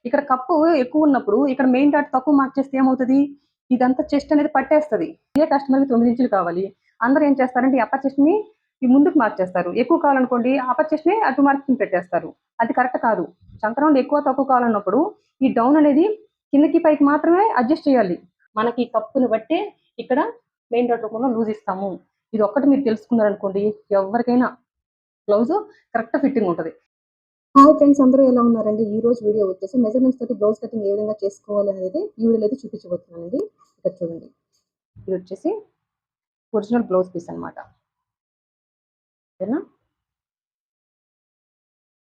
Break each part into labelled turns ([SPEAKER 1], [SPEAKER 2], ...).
[SPEAKER 1] ఇక్కడ కప్పు ఎక్కువ ఉన్నప్పుడు ఇక్కడ మెయిన్ డాట్ తక్కువ మార్క్ చేస్తే ఏమవుతుంది, ఇదంతా చెస్ట్ అనేది పట్టేస్తుంది. ఏ కస్టమర్కి 9 ఇంచులు కావాలి, అందరూ ఏం చేస్తారంటే ఈ అప్పర్ చెస్ట్ ని ఈ ముందుకు మార్చేస్తారు. ఎక్కువ కావాలనుకోండి అప్పర్ చెస్ట్ ని అటు మార్కింగ్ పెట్టేస్తారు. అది కరెక్ట్ కాదు. చంకరౌండ్ ఎక్కువ తక్కువ కావాలన్నప్పుడు ఈ డౌన్ అనేది కిందకి పైకి మాత్రమే అడ్జస్ట్ చేయాలి. మనకి కప్పును బట్టి ఇక్కడ మెయిన్ డాట్ రూపంలో లూజ్ ఇస్తాము. ఇది ఒక్కటి మీరు తెలుసుకున్నారనుకోండి, ఎవరికైనా బ్లౌజ్ కరెక్ట్ ఫిట్టింగ్ ఉంటుంది. హాయ్ ఫ్రెండ్స్, అందరూ ఎలా ఉన్నారండి? ఈ రోజు వీడియో వచ్చేసి మెజర్మెంట్స్ తోటి బ్లౌజ్ కటింగ్ ఏ విధంగా చేసుకోవాలి అనేది ఈ వీడియోలో అయితే చూపించబోతున్నానండి. ఇక్కడ చూడండి, ఇది వచ్చేసి ఒరిజినల్ బ్లౌజ్ పీస్ అనమాట. ఓకేనా?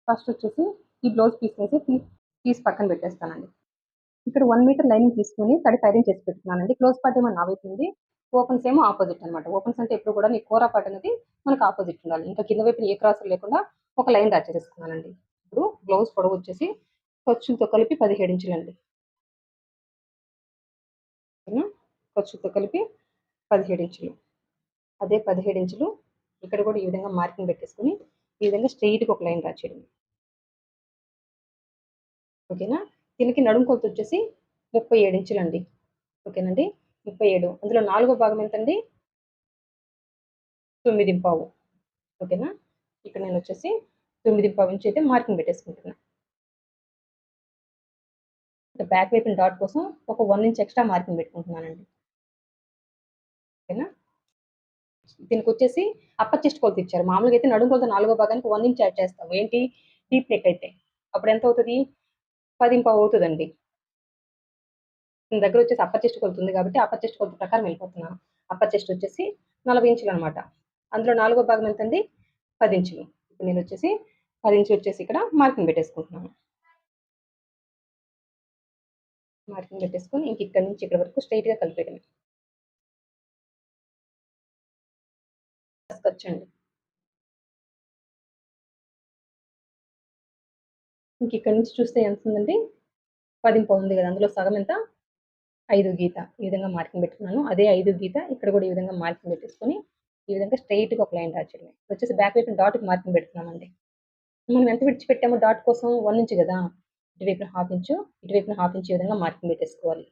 [SPEAKER 1] ఫస్ట్ వచ్చేసి ఈ బ్లౌజ్ పీస్ తీసి పక్కన పెట్టేస్తానండి. ఇక్కడ 1 మీటర్ లైనింగ్ తీసుకుని తడి ఫైరింగ్ చేసి పెట్టుకున్నానండి. క్లోజ్ పార్ట్ ఏమో నా వైపు ఉంది, ఓపెన్స్ ఏమో ఆపోజిట్ అనమాట. ఓపెన్స్ అంటే ఎప్పుడు కూడా ఈ కోరా పార్ట్ అనేది మనకు ఆపోజిట్ ఉండాలి. ఇంకా కింద వైపు ఏ క్రాస్ లేకుండా ఒక లైన్ డ్రా చేసేసుకున్నానండి. ఇప్పుడు బ్లౌజ్ పొడవు వచ్చేసి ఖర్చులతో కలిపి 17 ఇంచులండి. ఖర్చులతో కలిపి 17 ఇంచులు. అదే 17 ఇంచులు ఇక్కడ కూడా ఈ విధంగా మార్కింగ్ పెట్టేసుకుని ఈ విధంగా స్ట్రెయిట్గా ఒక లైన్ డ్రా చేయడం. ఓకేనా? దీనికి నడుము కొలత వచ్చేసి 37 ఇంచులండి. ఓకేనండి? 37. అందులో 4వ భాగం ఎంతండి? 9.5. ఓకేనా? ఇక్కడ నేను వచ్చేసి 9.5 ఇంచు అయితే మార్కింగ్ పెట్టేసుకుంటున్నా. బ్యాక్ వైపు డాట్ కోసం ఒక 1 ఇంచ్ ఎక్స్ట్రా మార్కింగ్ పెట్టుకుంటున్నానండి. ఓకేనా? దీనికి వచ్చేసి అప్పర్ చెస్ట్ కొలత ఇచ్చారు. మామూలుగా అయితే నడుము కొలత 4వ భాగానికి 1 ఇంచ్ యాడ్ చేస్తాం. ఏంటి? డీప్ నెక్ అయితే అప్పుడు ఎంత అవుతుంది? 10.5 అవుతుందండి. దీని దగ్గర వచ్చేసి అప్పర్ చెస్ట్ కొలత ఉంది కాబట్టి అప్పర్ చెస్ట్ కొలత ప్రకారం వెళ్ళిపోతున్నాను. అప్పర్ చెస్ట్ వచ్చేసి 40 ఇంచులు అనమాట. అందులో 4వ భాగం ఎంతండి? 10 ఇంచులు. ఇప్పుడు నేను వచ్చేసి 10 ఇంచులు వచ్చేసి ఇక్కడ మార్కింగ్ పెట్టేసుకుంటున్నాను. మార్కింగ్ పెట్టేసుకొని ఇంక ఇక్కడ నుంచి ఇక్కడ వరకు స్ట్రైట్గా కలిపేయడమే. వచ్చండి. ఇంక ఇక్కడ నుంచి చూస్తే ఎంత ఉందండి? 10.5 ఉంది కదా, అందులో సగం ఎంత? 5 గీత. ఈ విధంగా మార్కింగ్ పెట్టుకున్నాను. అదే 5 గీత ఇక్కడ కూడా ఈ విధంగా మార్కింగ్ పెట్టేసుకొని ఈ విధంగా స్ట్రైట్గా ఒక లైన్ డ్రా చేయడమే. వచ్చేసి బ్యాక్ వైపు డాట్కి మార్కింగ్ పెడుతున్నామండి. మనం ఎంత విడిచిపెట్టామో డాట్ కోసం 1 ఇంచ్ కదా, ఇటువైపున 1/2 ఇంచు, ఇటువైపున 1/2 ఇంచు ఈ విధంగా మార్కింగ్ పెట్టేసుకోవాలి.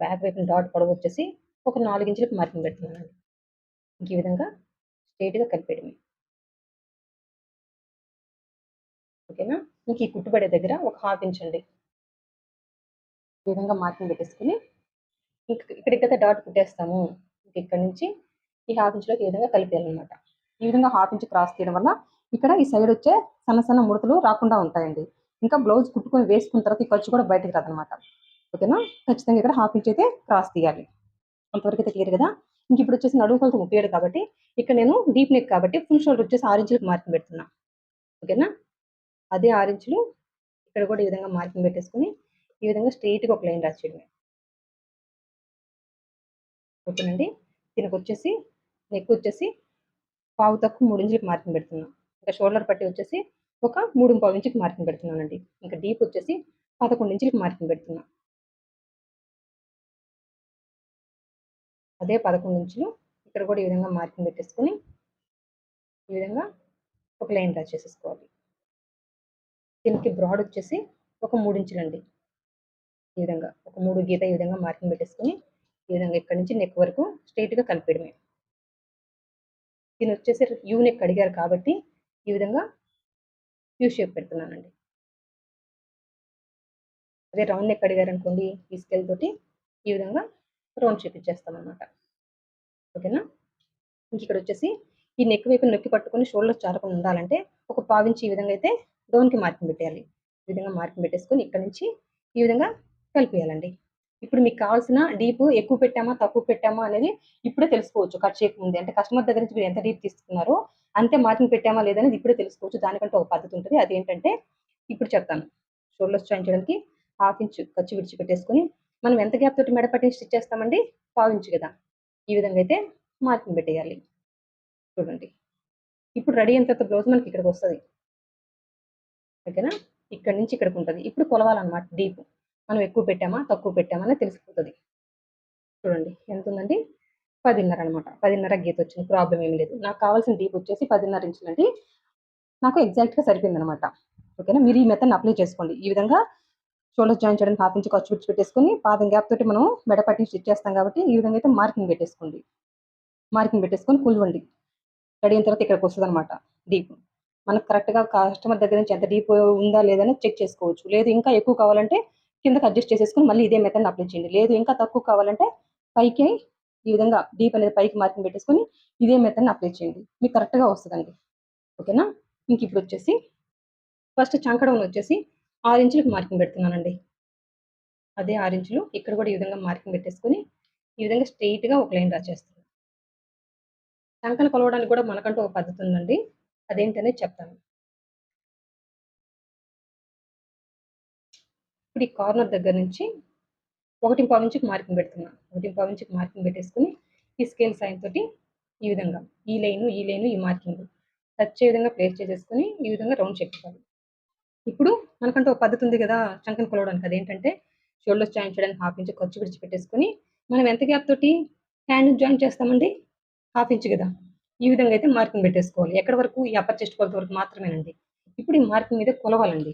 [SPEAKER 1] బ్యాక్ వైపున డాట్ పొడవు వచ్చేసి ఒక 4 ఇంచులకు మార్కింగ్ పెడుతున్నానండి. ఇంక ఈ విధంగా స్ట్రైట్గా కలిపేయడమే. ఓకేనా? ఇంక ఈ కుట్టుబడే దగ్గర ఒక 1/2 ఇంచ్ అండి. ఈ విధంగా మార్కింగ్ పెట్టేసుకుని ఇక్కడికైతే డాట్ కుట్టేస్తాము. ఇక్కడ నుంచి ఈ 1/2 ఇంచులోకి ఈ విధంగా కలిపేయాలన్నమాట. ఈ విధంగా 1/2 ఇంచ్ క్రాస్ తీయడం వల్ల ఇక్కడ ఈ సైడ్ వచ్చే సన్న సన్న ముడతలు రాకుండా ఉంటాయండి. ఇంకా బ్లౌజ్ కుట్టుకొని వేసుకున్న తర్వాత ఈ ఖర్చు కూడా బయటకు రాదనమాట. ఓకేనా? ఖచ్చితంగా ఇక్కడ 1/2 ఇంచ్ అయితే క్రాస్ తీయాలి. అంతవరకు అయితే క్లియర్ కదా? ఇంక ఇప్పుడు వచ్చేసి నడుము కొలత 37 కాబట్టి ఇక్కడ నేను డీప్ నెక్ కాబట్టి ఫుల్ షోల్డర్ వచ్చేసి 6 ఇంచులకు మార్కింగ్ పెడుతున్నా. ఓకేనా? అదే 6 ఇంచులు ఇక్కడ కూడా ఈ విధంగా మార్కింగ్ పెట్టేసుకుని ఈ విధంగా స్ట్రెయిట్గా ఒక లైన్ రాసేయడమే. ఓకేనండి? దీనికి వచ్చేసి నెక్ వచ్చేసి పావు తక్కువ 3 ఇంచులకు మార్కింగ్ పెడుతున్నాను. ఇంకా షోల్డర్ పట్టి వచ్చేసి ఒక 3.5 ఇంచుకి మార్కింగ్ పెడుతున్నానండి. ఇంకా డీప్ వచ్చేసి 11 ఇంచులకు మార్కింగ్ పెడుతున్నా. అదే 11 ఇంచులు ఇక్కడ కూడా ఈ విధంగా మార్కింగ్ పెట్టేసుకుని ఈ విధంగా ఒక లైన్ డ్రా చేసేసుకోవాలి. దీనికి బ్రాడ్ వచ్చేసి ఒక 3 ఇంచులండి. ఈ విధంగా ఒక 3 గీత ఈ విధంగా మార్కింగ్ పెట్టేసుకుని ఈ విధంగా ఇక్కడ నుంచి నెక్ వరకు స్ట్రైట్గా కలిపేయడమే. దీని వచ్చేసి యూ నెక్ అడిగారు కాబట్టి ఈ విధంగా యూ షేప్ పెడుతున్నానండి. అదే రౌండ్ నెక్ అడిగారు అనుకోండి, ఈ స్కేల్ తోటి ఈ విధంగా రౌండ్ షేప్ ఇచ్చేస్తాం అనమాట. ఓకేనా? ఇంక ఇక్కడ వచ్చేసి ఈ నెక్ వైపు నొక్కి పట్టుకొని షోల్డర్ చారకుండా ఉండాలంటే ఒక 1/4 ఇంచ్ ఈ విధంగా అయితే డౌన్కి మార్కింగ్ పెట్టేయాలి. ఈ విధంగా మార్కింగ్ పెట్టేసుకొని ఇక్కడ నుంచి ఈ విధంగా కలిపేయాలండి. ఇప్పుడు మీకు కావాల్సిన డీప్ ఎక్కువ పెట్టామా తక్కువ పెట్టామా అనేది ఇప్పుడే తెలుసుకోవచ్చు. కట్ చేయకముందే, అంటే కస్టమర్ దగ్గర నుంచి మీరు ఎంత డీప్ తీసుకున్నారో అంతే మార్కింగ్ పెట్టామా లేదనేది ఇప్పుడే తెలుసుకోవచ్చు. దానికంటే ఒక పద్ధతి ఉంటుంది. అదేంటంటే ఇప్పుడు చెప్తాను. షోల్డర్స్ జాయిన్ చేయడానికి 1/2 ఇంచ్ ఖర్చు విడిచిపెట్టేసుకొని మనం ఎంత గ్యాప్ తోటి మెడ పట్టి స్టిచ్ చేస్తామండి? 1/4 ఇంచ్ కదా. ఈ విధంగా అయితే మార్కింగ్ పెట్టేయాలి. చూడండి, ఇప్పుడు రెడీ అయిన తర్వాత బ్లౌజ్ మనకి ఇక్కడికి వస్తుంది. ఓకేనా? ఇక్కడ నుంచి ఇక్కడికి ఉంటుంది. ఇప్పుడు కొలవాలన్నమాట. డీప్ మనం ఎక్కువ పెట్టామా తక్కువ పెట్టామా అనేది తెలిసిపోతుంది. చూడండి ఎంత ఉందండి? 10.5 అనమాట. 10.5 గీత వచ్చింది. ప్రాబ్లం ఏమి లేదు. నాకు కావాల్సిన డీప్ వచ్చేసి 10.5 ఇంచులండి. నాకు ఎగ్జాక్ట్గా సరిపోయింది అనమాట. ఓకేనా? మీరు ఈ మెథడ్ని అప్లై చేసుకోండి. ఈ విధంగా షోల్డర్ జాయిన్ చేయడానికి హాఫ్ ఇంచ్ ఖర్చు పెట్టేసుకొని పాదం గ్యాప్ తోటి మనం మెడ పట్టి స్టిచ్ చేస్తాం కాబట్టి ఈ విధంగా అయితే మార్కింగ్ పెట్టేసుకోండి. మార్కింగ్ పెట్టేసుకొని కొలవండి. రెడీ అయిన తర్వాత ఇక్కడికి వస్తుంది అనమాట డీప్. మనకు కరెక్ట్గా కస్టమర్ దగ్గర నుంచి ఎంత డీప్ ఉందా లేదని చెక్ చేసుకోవచ్చు. లేదు ఇంకా ఎక్కువ కావాలంటే కిందకి అడ్జస్ట్ చేసేసుకొని మళ్ళీ ఇదే మెథడ్ అప్లై చేయండి. లేదు ఇంకా తక్కువ కావాలంటే పైకి ఈ విధంగా డీప్ అనేది పైకి మార్కింగ్ పెట్టేసుకొని ఇదే మెథడ్ని అప్లై చేయండి. మీకు కరెక్ట్గా వస్తుందండి. ఓకేనా? ఇంక ఇప్పుడు వచ్చేసి ఫస్ట్ చంకడౌన్ వచ్చేసి 6 ఇంచులకు మార్కింగ్ పెడుతున్నానండి. అదే 6 ఇంచులు ఇక్కడ కూడా ఈ విధంగా మార్కింగ్ పెట్టేసుకొని ఈ విధంగా స్ట్రెయిట్‌గా ఒక లైన్ డ్రా చేస్తున్నాను. చంకను కొలవడానికి కూడా మనకంటూ ఒక పద్ధతి ఉందండి. అదేంటనేది చెప్తాను. ఇప్పుడు ఈ కార్నర్ దగ్గర నుంచి 1.5 ఇంచుకి మార్కింగ్ పెడుతున్నా. 1.5 ఇంచుకి మార్కింగ్ పెట్టేసుకొని ఈ స్కేల్ సాయంతోటి ఈ విధంగా ఈ లైను, ఈ మార్కింగ్ టచ్ అయ్యే విధంగా ప్లేస్ చేసేసుకొని ఈ విధంగా రౌండ్ షేప్ ఇవ్వాలి. ఇప్పుడు మనకంటూ ఒక పద్ధతి ఉంది కదా! చంకను కొలవడానికి. అదేంటంటే షోల్డర్స్ జాయిన్ చేయడానికి హాఫ్ ఇంచ్ ఖర్చు విడిచిపెట్టేసుకొని మనం ఎంత గ్యాప్ తోటి హ్యాండ్ జాయిన్ చేస్తామండి? హాఫ్ ఇంచ్ కదా! ఈ విధంగా అయితే మార్కింగ్ పెట్టేసుకోవాలి. ఎక్కడి వరకు? ఈ అప్పర్ చెస్ట్ కొలత వరకు మాత్రమేనండి. ఇప్పుడు ఈ మార్కింగ్ మీద కొలవాలండి.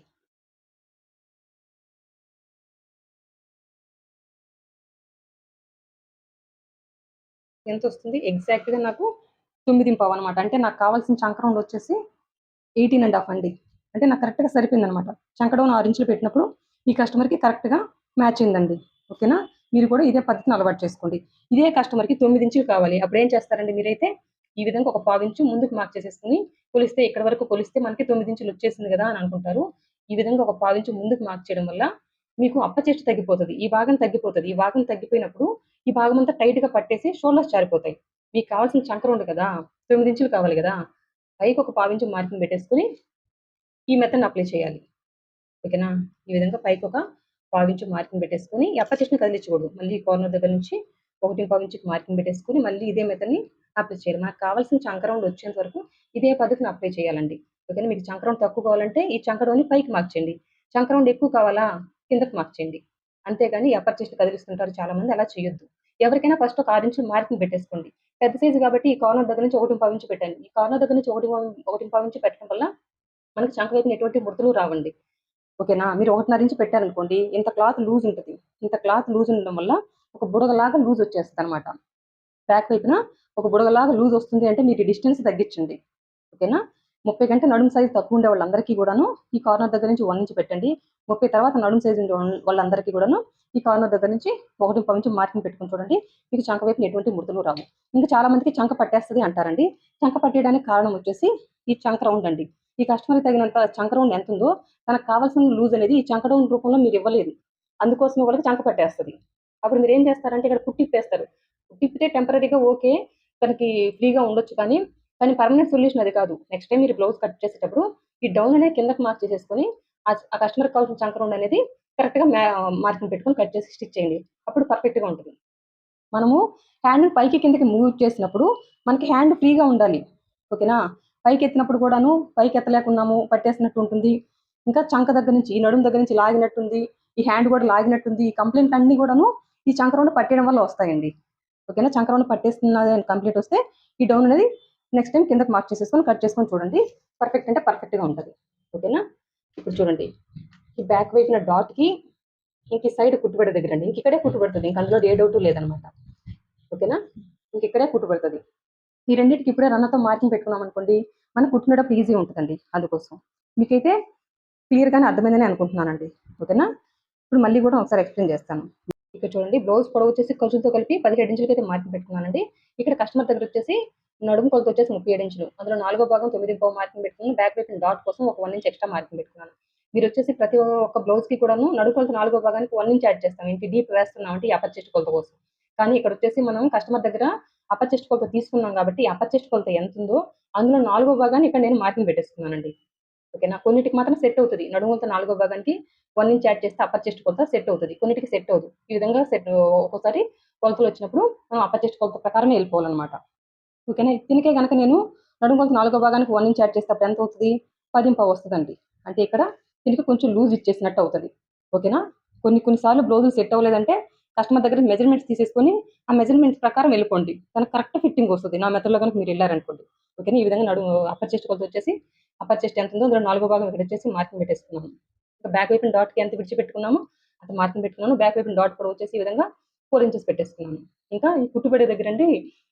[SPEAKER 1] ఎంతొస్తుంది? ఎగ్జాక్ట్‌గా నాకు 9.5 అనమాట. అంటే నాకు కావాల్సిన చంక రౌండ్ వచ్చేసి 18½ అండి. అంటే నాకు కరెక్ట్‌గా సరిపోయిందనమాట. చంక డౌన్ 6 ఇంచులు పెట్టినప్పుడు ఈ కస్టమర్‌కి కరెక్ట్‌గా మ్యాచ్ అయిందండి. ఓకేనా? మీరు కూడా ఇదే పద్ధతిని అలవాటు చేసుకోండి. ఇదే కస్టమర్‌కి 9 ఇంచులు కావాలి. అప్పుడేం చేస్తారండి మీరైతే ఈ విధంగా ఒక పావు ఇంచు ముందుకు మార్క్ చేసేసుకొని కొలిస్తే ఇక్కడి వరకు కొలిస్తే మనకి 9 ఇంచులు వచ్చేసింది గదా! అని అనుకుంటారు. ఈ విధంగా ఒక పావు ఇంచు ముందుకు మార్క్ చేయడం వల్ల మీకు అప్పర్ చెస్ట్ తగ్గిపోతది. ఈ భాగం తగ్గిపోతది. ఈ భాగం తగ్గిపోయినప్పుడు ఈ భాగమంతా టైట్‌గా పట్టేసి షోల్డర్స్ జారిపోతాయి. మీకు కావాల్సిన చంక రౌండ్ కదా! 9 ఇంచులు కావాలి గదా! పైకి ఒక పావించి మార్కింగ్ పెట్టేసుకొని ఈ మెథడ్‌ని అప్లై చేయాలి. ఓకేనా? ఈ విధంగా పైకొక పావించి మార్కింగ్ పెట్టేసుకొని ఈ అప్పర్ చెస్ట్‌ని కదిలించకూడదు. మళ్ళీ కార్నర్ దగ్గర నుంచి 1.5 ఇంచుకి మార్కింగ్ పెట్టేసుకొని మళ్ళీ ఇదే మెథడ్‌ని అప్లై చేయాలి. మనకు కావాల్సిన చంక రౌండ్ వచ్చేంత వరకు ఇదే పద్ధతిని అప్లై చేయాలండి. ఓకేనా? మీకు చంక రౌండ్ తక్కువ కావాలంటే ఈ చంక రౌండ్‌ని పైకి మార్చేయండి. చంక రౌండ్ ఎక్కువ కావాలా? కిందకి మార్చేయండి. అంతేగాని ఈ అప్పర్ చెస్ట్ కదిలిస్తుంటారు చాలామంది అలా చేయొద్దు. ఎవరికైనా ఫస్ట్ ఒక 6 ఇంచులు మార్కింగ్ పెట్టేసుకోండి. పెద్ద సైజ్ కాబట్టి ఈ కార్నర్ దగ్గర నుంచి 1.5 ఇంచు పెట్టండి. ఈ కార్నర్ దగ్గర నుంచి 1.5 ఇంచు పెట్టడం వల్ల మనకి చంక వైపున ఎటువంటి ముడతలు రావండి. ఓకేనా? మీరు 1.5 ఇంచు పెట్టారనుకోండి, ఇంత క్లాత్ లూజ్ ఉంటది. ఇంత క్లాత్ లూజ్ ఉండడం వల్ల ఒక బుడగలాగా లూజ్ వచ్చేస్తదనమాట. బ్యాక్ వైపున ఒక బుడగలాగా లూజ్ వస్తుంది అంటే మీరు డిస్టెన్స్ తగ్గించండి. ఓకేనా? 30 కంటే నడుము సైజ్ తక్కువ ఉండే వాళ్ళందరికీ కూడాను ఈ కార్నర్ దగ్గర నుంచి 1 ఇంచ్ పెట్టండి. 30 తర్వాత నడుము సైజ్ ఉండే వాళ్ళందరికీ కూడాను ఈ కార్నర్ దగ్గర నుంచి 1.5 ఇంచ్ మార్కింగ్ పెట్టుకొని చూడండి. మీకు చంక వైపున ఎటువంటి ముడతలు రావు. ఇంకా చాలా మందికి చంక పట్టేస్తది అంటారండి. చంక పట్టేయడానికి కారణం వచ్చేసి ఈ చంక రౌండ్ అండి. ఈ కస్టమర్‌కి తగినంత చంక రౌండ్ ఎంతుందో తనకు కావాల్సిన లూజ్ అనేది ఈ చంక డౌన్ రూపంలో మీరు ఇవ్వలేదు. అందుకోసమే వాళ్ళకి చంక పట్టేస్తది. అప్పుడు మీరేం చేస్తారంటే ఇక్కడ కుట్టిప్పేస్తారు. కుట్టిప్పితే టెంపరరీగా ఓకే. తనకి ఫ్రీగా ఉండొచ్చు కానీ పర్మనెంట్ సొల్యూషన్ అది కాదు. నెక్స్ట్ టైమ్ మీరు బ్లౌజ్ కట్ చేసేటప్పుడు ఈ డౌన్ అనేది కిందకి మార్క్ చేసేసుకొని ఆ కస్టమర్‌కి కావాల్సిన చంక రౌండ్ అనేది కరెక్ట్‌గా మార్కింగ్ పెట్టుకొని కట్ చేసి స్టిచ్ చేయండి. అప్పుడు పర్ఫెక్ట్‌గా ఉంటది. మనము హ్యాండ్‌ని పైకి కిందకి మూవ్ చేసినప్పుడు మనకి హ్యాండ్ ఫ్రీగా ఉండాలి. ఓకేనా? పైకెత్తినప్పుడు కూడాను పైకెత్తలేకున్నాము, పట్టేసినట్టు ఉంటుంది. ఇంకా చంక దగ్గర నుంచి, ఈ నడుము దగ్గర నుంచి లాగినట్టుంది. ఈ హ్యాండ్ కూడా లాగినట్టుంది. ఈ కంప్లెయింట్‌లన్నీ కూడాను ఈ చంక రౌండ్ పట్టేయడం వల్ల వస్తాయండి. ఓకేనా? చంక రౌండ్ పట్టేస్తున్నది అని కంప్లీట్ వస్తే ఈ డౌన్ అనేది నెక్స్ట్ టైమ్ కిందకి మార్క్ చేసేసుకొని కట్ చేసుకొని చూడండి. పర్ఫెక్ట్ అంటే పర్ఫెక్ట్‌గా ఉంటది. ఓకేనా? ఇప్పుడు చూడండి. ఈ బ్యాక్ వైపున డాట్‌కి ఇంక ఈ సైడ్ కుట్టుబడి దగ్గరండి. ఇంక ఇక్కడే కుట్టుబడుతది. ఇంక అందులో ఏ డౌటు లేదనమాట. ఓకేనా? ఇంక ఇక్కడే కుట్టుబడుతది. ఈ రెండిటికి ఇప్పుడే రన్నర్‌తో మార్కింగ్ పెట్టుకున్నామనుకోండి, మనకు కుట్టుకునేటప్పుడు ఈజీగా ఉంటదండి అందుకోసం. మీకైతే క్లియర్‌గానే అర్థమైందని అనుకుంటున్నానండి. ఓకేనా? ఇప్పుడు మళ్ళీ గూడా ఒకసారి ఎక్స్‌ప్లెయిన్ చేస్తాను. ఇక్కడ చూడండి బ్లౌజ్ పొడవొచ్చేసి ఖర్చులతో కలిపి 17 ఇంచులకైతే మార్కింగ్ పెట్టుకున్నానండి. ఇక్కడ కస్టమర్ దగ్గరొచ్చేసి నడుము కొలతొచ్చేసి 37 ఇంచులు. అందులో నాలుగో భాగం 9.5 మార్కింగ్ పెట్టుకున్నాను. బ్యాక్ వైపున డాట్ కోసం ఒక 1 ఇంచ్ ఎక్స్‌ట్రా మార్కింగ్ పెట్టుకున్నాను. మీరొచ్చేసి ప్రతి ఒక్క బ్లౌజ్‌కి కూడాను నడుము కొలత నాలుగో భాగానికి 1 ఇంచ్ యాడ్ చేస్తాం. ఇంత డీప్ వేస్తున్నామంటే ఈ అప్పర్ చెస్ట్ కొలత కోసం. కానీ ఇక్కడొచ్చేసి మనం కస్టమర్ దగ్గర అప్పర్ చెస్ట్ కొలత తీసుకున్నాం కాబట్టి, అప్పర్ చెస్ట్ కొలత ఎంతుందో అందులో నాలుగో భాగాన్ని ఇక్కడ నేను మార్కింగ్ పెట్టేసుకున్నానండి. ఓకేనా? కొన్నిటికి మాత్రం సెట్ అవుతది. నడుము కొలత నాలుగో భాగానికి 1 ఇంచ్ యాడ్ చేస్తే అప్పర్ చెస్ట్ కొలత సెట్ అవుతది. కొన్నిటికి సెట్ అవ్వదు. ఈ విధంగా ఒక్కోసారి కొలతలొచ్చినప్పుడు మనం అప్పర్ చెస్ట్ కొలత ప్రకారమే ఎళ్ళిపోవాలనమాట. ఓకేనా? దీనికే గనక నేను నడుము కొలత నాలుగో భాగానికి 1 ఇంచ్ యాడ్ చేస్తే అప్పుడు ఎంతవుతది? 10.5 వస్తదండి. అంటే ఇక్కడ దీనికి కొంచెం లూజ్ ఇచ్చేసినట్టు అవుతది. ఓకేనా? కొన్ని కొన్ని సార్లు బ్లౌజులు సెట్ అవ్వలేదంటే కస్టమర్ దగ్గర మెజర్‌మెంట్స్ తీసేసుకొని, ఆ మెజర్‌మెంట్స్ ప్రకారం వెళ్ళిపోండి. తనకు కరెక్ట్ ఫిట్టింగ్ వస్తది. నా మెథడ్‌లో గనుక మీరెళ్లారనుకోండి. ఓకేనా? ఈ విధంగా అప్పర్ చెస్ట్ కొలతొచ్చేసి అప్పర్ చెస్ట్ ఎంతుందో అందులో నాలుగో భాగం ఇక్కడొచ్చేసి మార్కింగ్ పెట్టేసుకున్నాను. బ్యాక్ వైపున డాట్‌కి ఎంత విడిచిపెట్టుకున్నామో అంత మార్కింగ్ పెట్టుకున్నాను. బ్యాక్ వైపున డాట్ పొడవు వచ్చేసి ఈ విధంగా 4 ఇంచెస్ పెట్టేసుకున్నాను. ఇంకా ఈ కుట్టుపడే దగ్గరండి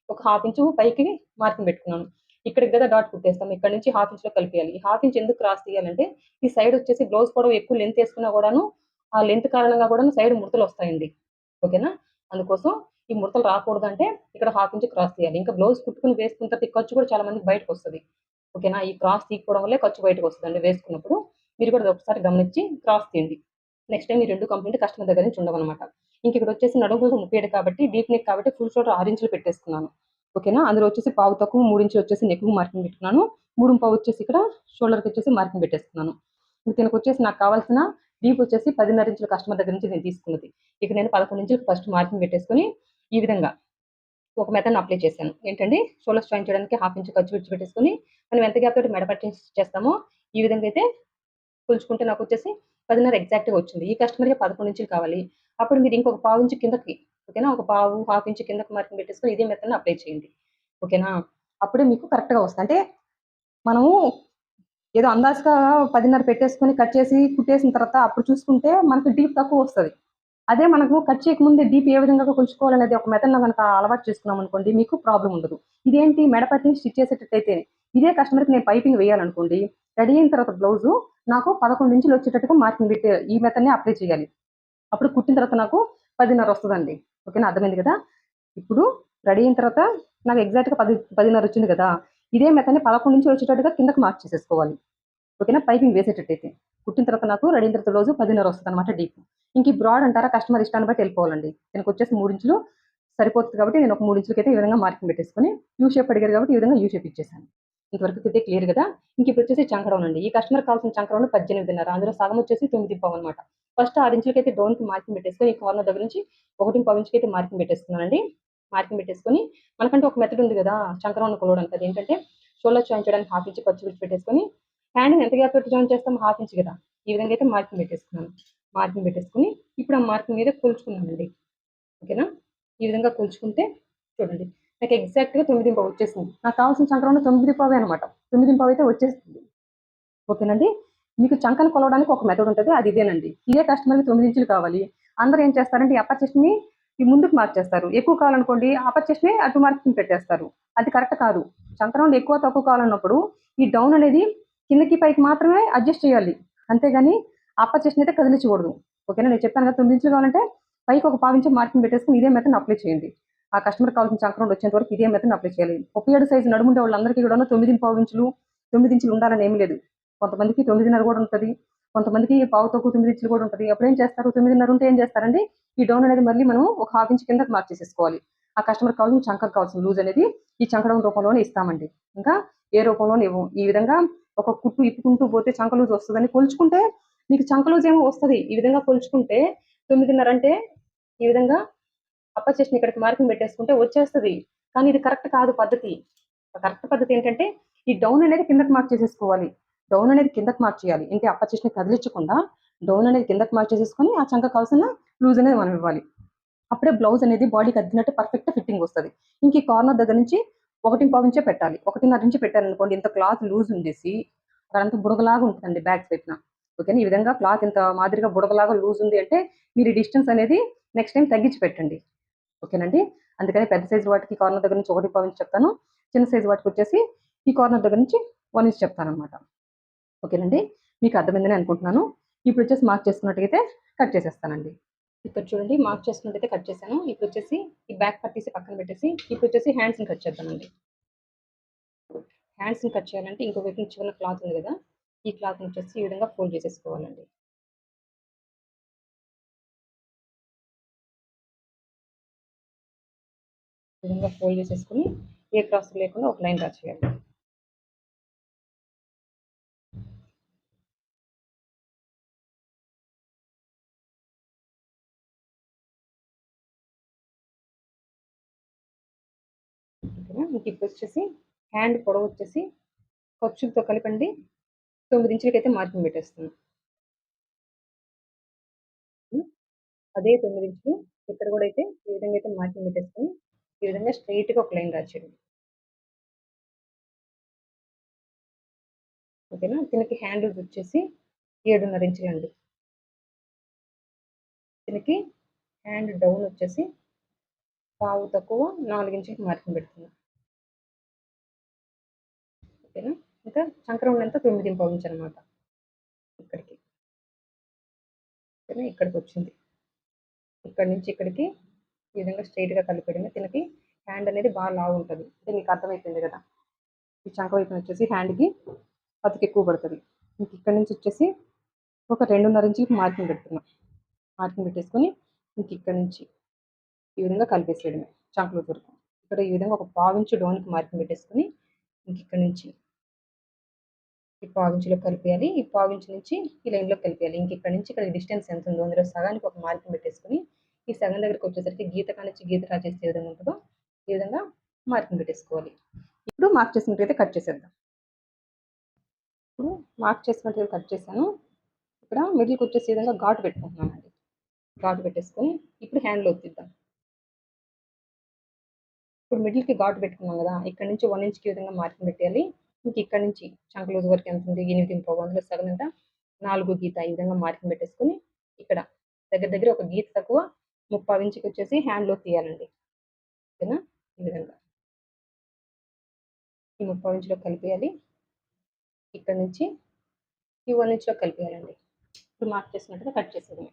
[SPEAKER 1] ఒక హాఫ్ ఇంచు పైకి మార్కింగ్ పెట్టుకున్నాను. ఇక్కడికి కదా డాట్ కుట్టేస్తాం. ఇక్కడ నుంచి హాఫ్ ఇంచ్‌లో కలిపేయాలి. ఈ హాఫ్ ఇంచ్ ఎందుకు క్రాస్ తీయాలంటే ఈ సైడ్ వచ్చేసి బ్లౌజ్ పొడవు ఎక్కువ లెంత్ ఏసుకున్నా కూడాను ఆ లెంత్ కారణంగా కూడాను సైడ్ ముడతలొస్తాయండి. ఓకేనా? అందుకోసం ఈ ముడతలు రాకూడదంటే ఇక్కడ హాఫ్ ఇంచ్ క్రాస్ తీయాలి. ఇంకా బ్లౌజ్ కుట్టుకొని వేసుకున్న తర్వాత ఈ ఖర్చు కూడా చాలా మందికి బయటకొస్తది. ఓకేనా? ఈ క్రాస్ తీయకపోవడం వల్లే ఖర్చు బయటకొస్తదండి వేసుకున్నప్పుడు. మీరు కూడా ఒకసారి గమనించి క్రాస్ తీయండి. నెక్స్ట్ టైమ్ ఈ 2 కంప్లెయింట్ కస్టమర్ దగ్గర నుంచి ఉండవనమాట. ఇంకిక్కడొచ్చేసి నడుము 37 కాబట్టి డీప్ నెక్ కాబట్టి ఫుల్ షోల్డర్ 6 ఇంచులు పెట్టేసుకున్నాను. ఓకేనా? అందులో వచ్చేసి పావు తక్కువ 3 ఇంచులు వచ్చేసి నెక్‌కు మార్కింగ్ పెట్టుకున్నాను. 3:15 వచ్చేసి ఇక్కడ షోల్డర్‌కొచ్చేసి మార్కింగ్ పెట్టేసుకున్నాను. దీనికొచ్చేసి నాకు కావాల్సిన డీప్ వచ్చేసి 10.5 ఇంచులు కస్టమర్ దగ్గర నుంచి నేను తీసుకున్నది. ఇక నేను 11 ఇంచులకు ఫస్ట్ మార్కింగ్ పెట్టేసుకొని ఈ విధంగా ఒక మెథడ్‌ని అప్లై చేశాను. ఏంటండి షోల్డర్స్ జాయిన్ చేయడానికి హాఫ్ ఇంచ్ ఖర్చు విడిచిపెట్టేసుకొని మనం ఎంత గ్యాప్ తోటి మెడ పట్టి చేస్తామో ఈ విధంగా అయితే కొలుచుకుంటే నాకొచ్చేసి 10.5 ఎగ్జాక్ట్‌గా వచ్చింది. ఈ కస్టమర్‌కి 11 ఇంచులు కావాలి. అప్పుడు మీరు ఇంకొక పావు ఇంచు కిందకి ఓకేనా? ఒక పావు, హాఫ్ ఇంచ్ కిందకి మార్కింగ్ పెట్టేసుకొని ఇదే మెథడ్‌ని అప్లై చేయండి. ఓకేనా? అప్పుడే మీకు కరెక్ట్‌గా వస్తది. అంటే మనము ఏదో అందాజుగా 10.5 పెట్టేసుకొని కట్ చేసి కుట్టేసిన తర్వాత అప్పుడు చూసుకుంటే మనకి డీప్ తక్కువొస్తది. అదే మనకు కట్ చేయకముందే డీప్ ఏ విధంగా కొలుచుకోవాలనేది ఒక మెథడ్‌లో గనక అలవాటు చేసుకున్నామనుకోండి మీకు ప్రాబ్లమ్ ఉండదు. ఇదేంటి మెడ పట్టి స్టిచ్ చేసేటట్టయితే ఇదే కస్టమర్‌కి నేను పైపింగ్ వేయాలనుకోండి, రెడీ అయిన తర్వాత బ్లౌజు నాకు 11 ఇంచులు వచ్చేటట్టుగా మార్కింగ్ పెట్టే ఈ మెథడ్‌నే అప్లై చేయాలి. అప్పుడు కుట్టిన తర్వాత నాకు 10.5 వస్తదండి. ఓకేనా? అర్థమైంది కదా! ఇప్పుడు రెడీ అయిన తర్వాత నాకు ఎగ్జాక్ట్‌గా 10.5 వచ్చింది కదా! ఇదే మెథడ్‌ని 11 ఇంచులు వచ్చేటట్టుగా కిందకి మార్క్ చేసేసుకోవాలి. ఓకేనా? పైపింగ్ వేసేటట్టయితే. కుట్టిన తర్వాత నాకు రెడీ అయిన తర్వాత బ్లౌజు 10.5 వస్తదనమాట డీప్. ఇంక ఈ బ్రాడ్ అంటారా కస్టమర్ ఇష్టాన్ని బట్టి ఎళ్ళిపోవాలండి. దీనికొచ్చేసి 3 ఇంచులు సరిపోతది కాబట్టి నేను ఒక 3 ఇంచులకైతే ఈ విధంగా మార్కింగ్ పెట్టేసుకొని యూ షేప్ అడిగారు కాబట్టి ఈ విధంగా యూ షేప్ ఇచ్చేసాను. ఇంతవరకైతే క్లియర్ గదా! ఇంకిప్పుడొచ్చేసి చంక అండి. ఈ కస్టమర్‌కి కావాల్సిన చంక 18.5 అందులో సగం వచ్చేసి 9:15 అనమాట. ఫస్ట్ 6 ఇంచులకైతే డౌన్‌కి మార్కింగ్ పెట్టేసుకొని ఈ కార్నర్ దగ్గర నుంచి 1:15 ఇంచుకైతే మార్కింగ్ పెట్టేసుకున్నానండి. మార్కింగ్ పెట్టేసుకొని మనకంటూ ఒక మెథడ్ ఉంది గదా! చంక కొలవడానికి. అదేంటంటే షోల్డర్ జాయిన్ చేయడానికి హాఫ్ ఇంచ్ ఖర్చు విడిచిపెట్టేసుకొని హ్యాండ్‌ని ఎంత గ్యాప్ పెట్టి జాయిన్ చేస్తాం? హాఫ్ ఇంచ్ గదా! ఈ విధంగా అయితే మార్కింగ్ పెట్టేసుకున్నాను. మార్కింగ్ పెట్టేసుకొని ఇప్పుడు ఆ మార్కింగ్ మీద కొలుచుకున్నానండి. ఓకేనా? ఈ విధంగా కొలుచుకుంటే చూడండి. నాకు ఎగ్జాక్ట్‌గా 9:15 వచ్చేసింది. నాకు కావాల్సిన చంక రౌండ్ 9:15 అనమాట. 9:15 అయితే వచ్చేసింది. ఓకేనండి. మీకు చంకను కొలవడానికి ఒక మెథడ్ ఉంటది. అది ఇదేనండి. ఇదే కస్టమర్‌కి 9 ఇంచులు కావాలి. అందరూ ఏం చేస్తారంటే ఈ అప్పర్ చెస్ట్‌ని ఈ ముందుకు మార్చేస్తారు. ఎక్కువ కావాలనుకోండి అప్పర్ చెస్ట్‌ని అటు మార్కింగ్ పెట్టేస్తారు. అది కరెక్ట్ కాదు. చంక రౌండ్ ఎక్కువ తక్కువ కావాలన్నప్పుడు ఈ డౌన్ అనేది కిందకి పైకి మాత్రమే అడ్జస్ట్ చేయాలి. అంతేగాని అప్పర్ చెస్ట్‌ని అయితే కదిలించకూడదు. ఓకేనా? నేను చెప్పాను కదా! 9 ఇంచులు కావాలంటే పైకి ఒక పావించి మార్కింగ్ పెట్టేసుకొని ఇదే మెథడ్‌ని అప్లై చేయండి. ఆ కస్టమర్‌కి కావాల్సిన చంక రౌండ్ వచ్చేంత వరకు ఇదే మెథడ్‌ని అప్లై చేయాలి. 37 సైజ్ నడుముండే వాళ్ళందరికీ కూడాను 9:15 ఇంచులు, 9 ఇంచులు ఉండాలని ఏమి లేదు. కొంతమందికి 9:30 కూడా ఉంటది. కొంతమందికి పావు తక్కువ 9 ఇంచులు కూడా ఉంటది. అప్పుడేం చేస్తారు 9:30 ఉంటే ఏం చేస్తారండి, ఈ డౌన్ అనేది మళ్ళీ మనం ఒక హాఫ్ ఇంచ్ కిందకి మార్చేసేసుకోవాలి. ఆ కస్టమర్‌కి కావాల్సిన చంకకి కావాల్సిన లూజ్ అనేది ఈ చంక డౌన్ రూపంలోనే ఇస్తామండి. ఇంకా ఏ రూపంలోను ఇవ్వం. ఈ విధంగా ఒక కుట్టు ఇప్పుకుంటూ పోతే చంక లూజ్ వస్తదని కొలుచుకుంటే మీకు చంక లూజ్ ఏమో వస్తది. ఈ విధంగా కొలుచుకుంటే 9:30 అంటే ఈ విధంగా అప్పర్ చెస్ట్‌ని ఇక్కడికి మార్కింగ్ పెట్టేసుకుంటే వచ్చేస్తది. కానీ ఇది కరెక్ట్ కాదు పద్ధతి. కరెక్ట్ పద్ధతి ఏంటంటే, ఈ డౌన్ అనేది కిందకి మార్క్ చేసేసుకోవాలి. డౌన్ అనేది కిందకి మార్క్ చేయాలి. ఏంటి అప్పర్ చెస్ట్‌ని కదిలించకుండా డౌన్ అనేది కిందకి మార్క్ చేసేసుకొని, ఆ చంకకి కావాల్సిన లూజ్ అనేది మనం ఇవ్వాలి. అప్పుడే బ్లౌజ్ అనేది బాడీకి అద్దినట్టు పర్ఫెక్ట్ ఫిట్టింగ్ వస్తది. ఇంక ఈ కార్నర్ దగ్గర నుంచి 1:15 ఇంచే పెట్టాలి. 1:30 ఇంచ్ పెట్టారనుకోండి ఇంత క్లాత్ లూజ్ ఉండేసి అక్కడంతా బుడగలాగా ఉంటదండి బ్యాక్ వైపున. ఓకేనా? ఈ విధంగా క్లాత్ ఇంత మాదిరిగా బుడగలాగా లూజ్ ఉంది అంటే, మీరు ఈ డిస్టెన్స్ అనేది నెక్స్ట్ టైమ్ తగ్గించి పెట్టండి. ఓకేనండి. అందుకని పెద్ద సైజ్ వాటికి కార్నర్ దగ్గర నుంచి 1:15 ఇంచ్ చెప్తాను. చిన్న సైజ్ వాటికొచ్చేసి ఈ కార్నర్ దగ్గర నుంచి 1 ఇంచ్ చెప్తాననమాట. ఓకేనండి. మీకు అర్థమైందని అనుకుంటున్నాను. ఇప్పుడొచ్చేసి మార్క్ చేసుకున్నట్టయితే కట్ చేసేస్తానండి. ఇక్కడ చూడండి మార్క్ చేసుకున్నట్టయితే కట్ చేశాను. ఇప్పుడొచ్చేసి ఈ బ్యాక్ పార్ట్ తీసి పక్కన పెట్టేసి ఇప్పుడొచ్చేసి హ్యాండ్స్‌ని కట్ చేద్దామండి. హ్యాండ్స్‌ని కట్ చేయాలంటే ఇంకో వైపు నుంచి చిన్న క్లాత్ ఉంది గదా! ఈ క్లాత్‌ని వచ్చేసి ఈ విధంగా ఫోల్డ్ చేసేసుకోవాలండి. ఈ విధంగా ఫోల్డ్ చేసేసుకొని ఏ క్రాస్ లేకుండా ఒక లైన్ డ్రా చేయాలి. ఓకేనా? ఇంకిప్పుడొచ్చేసి హ్యాండ్ పొడవొచ్చేసి ఖర్చులతో కలిపండి 9 ఇంచులకైతే మార్కింగ్ పెట్టేస్తున్నాను. హ్మ్. అదే 9 ఇంచులు ఇక్కడ గూడా అయితే ఈ విధంగా అయితే మార్కింగ్ పెట్టేసుకొని, ఈ విధంగా స్ట్రెయిట్‌గా ఒక లైన్ డ్రా చేయండి. ఓకేనా? దీనికి హ్యాండ్ లూజ్ వచ్చేసి 7:30 ఇంచులండి. దీనికి హ్యాండ్ డౌన్ వచ్చేసి పావు తక్కువ 4 ఇంచులకి మార్కింగ్ పెడుతున్నా. ఓకేనా? ఇంకా చంకరౌండ్ ఎంత 9.5 ఇంచ్ అనమాట ఇక్కడికి. ఓకేనా? ఇక్కడికి వచ్చింది. ఇక్కడి నుంచి ఇక్కడికి ఈ విధంగా స్ట్రైట్‌గా కలిపేయడమే. దీనికి హ్యాండ్ అనేది బాగా లావు ఉంటది. అంటే మీకు అర్థమైపోయింది కదా! ఈ చంక వైపున వచ్చేసి హ్యాండ్‌కి అతుకు ఎక్కువ పడుతది. ఇంక ఇక్కడి నుంచి వచ్చేసి ఒక 2.5 ఇంచులకి మార్కింగ్ పెడుతున్నా. మార్కింగ్ పెట్టేసుకొని ఇంక ఇక్కడి నుంచి ఈ విధంగా కలిపేసేయడమే చంక లూజ్ వరకు. ఇక్కడ ఈ విధంగా ఒక పావించు డౌన్‌కి మార్కింగ్ పెట్టేసుకొని ఇంక ఇక్కడి నుంచి ఈ పావించులో కలిపేయాలి. ఈ పావించు నుంచి ఈ లైన్‌లో కలిపేయాలి. ఇంక ఇక్కడి నుంచి ఇక్కడ డిస్టెన్స్ ఎంత ఉందో అందులో సగానికి ఒక మార్కింగ్ పెట్టేసుకొని ఈ సగం దగ్గరికి వచ్చేసరికి గీత కానించి గీత డ్రా చేస్తే ఏ విధంగా ఉంటదో ఈ విధంగా మార్కింగ్ పెట్టేసుకోవాలి. ఇప్పుడు మార్క్ చేసినట్టయితే కట్ చేసేద్దాం. ఇప్పుడు మార్క్ చేసినట్టుగా కట్ చేశాను. ఇక్కడ మిడిల్‌కి వచ్చేసి ఈ విధంగా ఘాటు పెట్టుకుంటున్నానండి. ఘాటు పెట్టేసుకొని ఇప్పుడు హ్యాండ్‌లో ఒత్తిద్దాం. ఇప్పుడు మిడిల్‌కి ఘాటు పెట్టుకున్నాం కదా! ఇక్కడ నుంచి 1 ఇంచ్‌కి ఈ విధంగా మార్కింగ్ పెట్టేయాలి. ఇంక ఇక్కడ నుంచి చంక లూజ్ వరకు ఎంత ఉంది 8.5 అందులో సగం ఎంత 4 గీత ఈ విధంగా మార్కింగ్ పెట్టేసుకొని ఇక్కడ దగ్గర దగ్గర ఒక గీత తక్కువ 3/4 ఇంచుకి వచ్చేసి హ్యాండ్‌లో తీయాలండి. ఓకేనా? ఈ విధంగా ఈ 3/4 ఇంచులో కలిపేయాలి. ఇక్కడ నుంచి ఈ 1 ఇంచ్‌లో కలిపేయాలండి. ఇప్పుడు మార్క్ చేసినట్టుగా కట్ చేసేయడమే.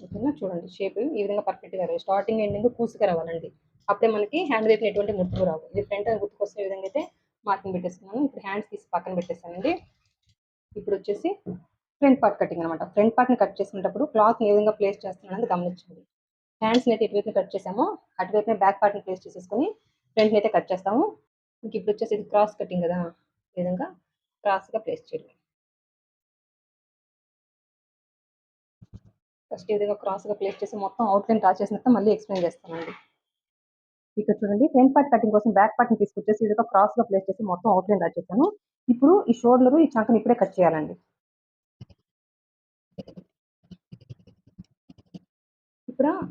[SPEAKER 1] ఓకేనా? చూడండి షేప్ ఈ విధంగా పర్ఫెక్ట్‌గా రావాలి. స్టార్టింగ్ ఎండింగ్ పూసుగా రావాలండి. అప్పుడే మనకి హ్యాండ్ వైపున ఎటువంటి ముడతలు రావు. ఇది ఫ్రంట్ అని గుర్తుకొచ్చే విధంగా అయితే మార్కింగ్ పెట్టేసుకున్నాను. ఇప్పుడు హ్యాండ్స్ తీసి పక్కన పెట్టేసానండి. ఇప్పుడు వచ్చేసి ఫ్రంట్ పార్ట్ కటింగ్ అనమాట. ఫ్రంట్ పార్ట్‌ని కట్ చేసుకునేటప్పుడు క్లాత్‌ని ఏ విధంగా ప్లేస్ చేస్తున్నానని గమనించండి. హ్యాండ్స్‌ని అయితే ఎటువైపున కట్ చేసామో అటువైపున బ్యాక్ పార్ట్‌ని ప్లేస్ చేసేసుకొని ఫ్రంట్‌ని అయితే కట్ చేస్తాము. ఇంక ఇప్పుడు వచ్చేసి ఇది క్రాస్ కటింగ్ కదా! ఈ విధంగా క్రాస్‌గా ప్లేస్ చేయడం. ఫస్ట్ ఈ విధంగా క్రాస్‌గా ప్లేస్ చేసి మొత్తం అవుట్‌లైన్ డ్రా చేసినాక మళ్ళీ ఎక్స్‌ప్లెయిన్ చేస్తానండి. ఇక్కడ చూడండి ఫ్రంట్ పార్ట్ కటింగ్ కోసం బ్యాక్ పార్ట్‌ని తీసుకొచ్చేసి ఈ విధంగా క్రాస్‌గా ప్లేస్ చేసి మొత్తం అవుట్‌లైన్ డ్రా చేశాను. ఇప్పుడు ఈ షోల్డర్ ఈ చంకని ఇప్పుడే కట్ చేయాలండి.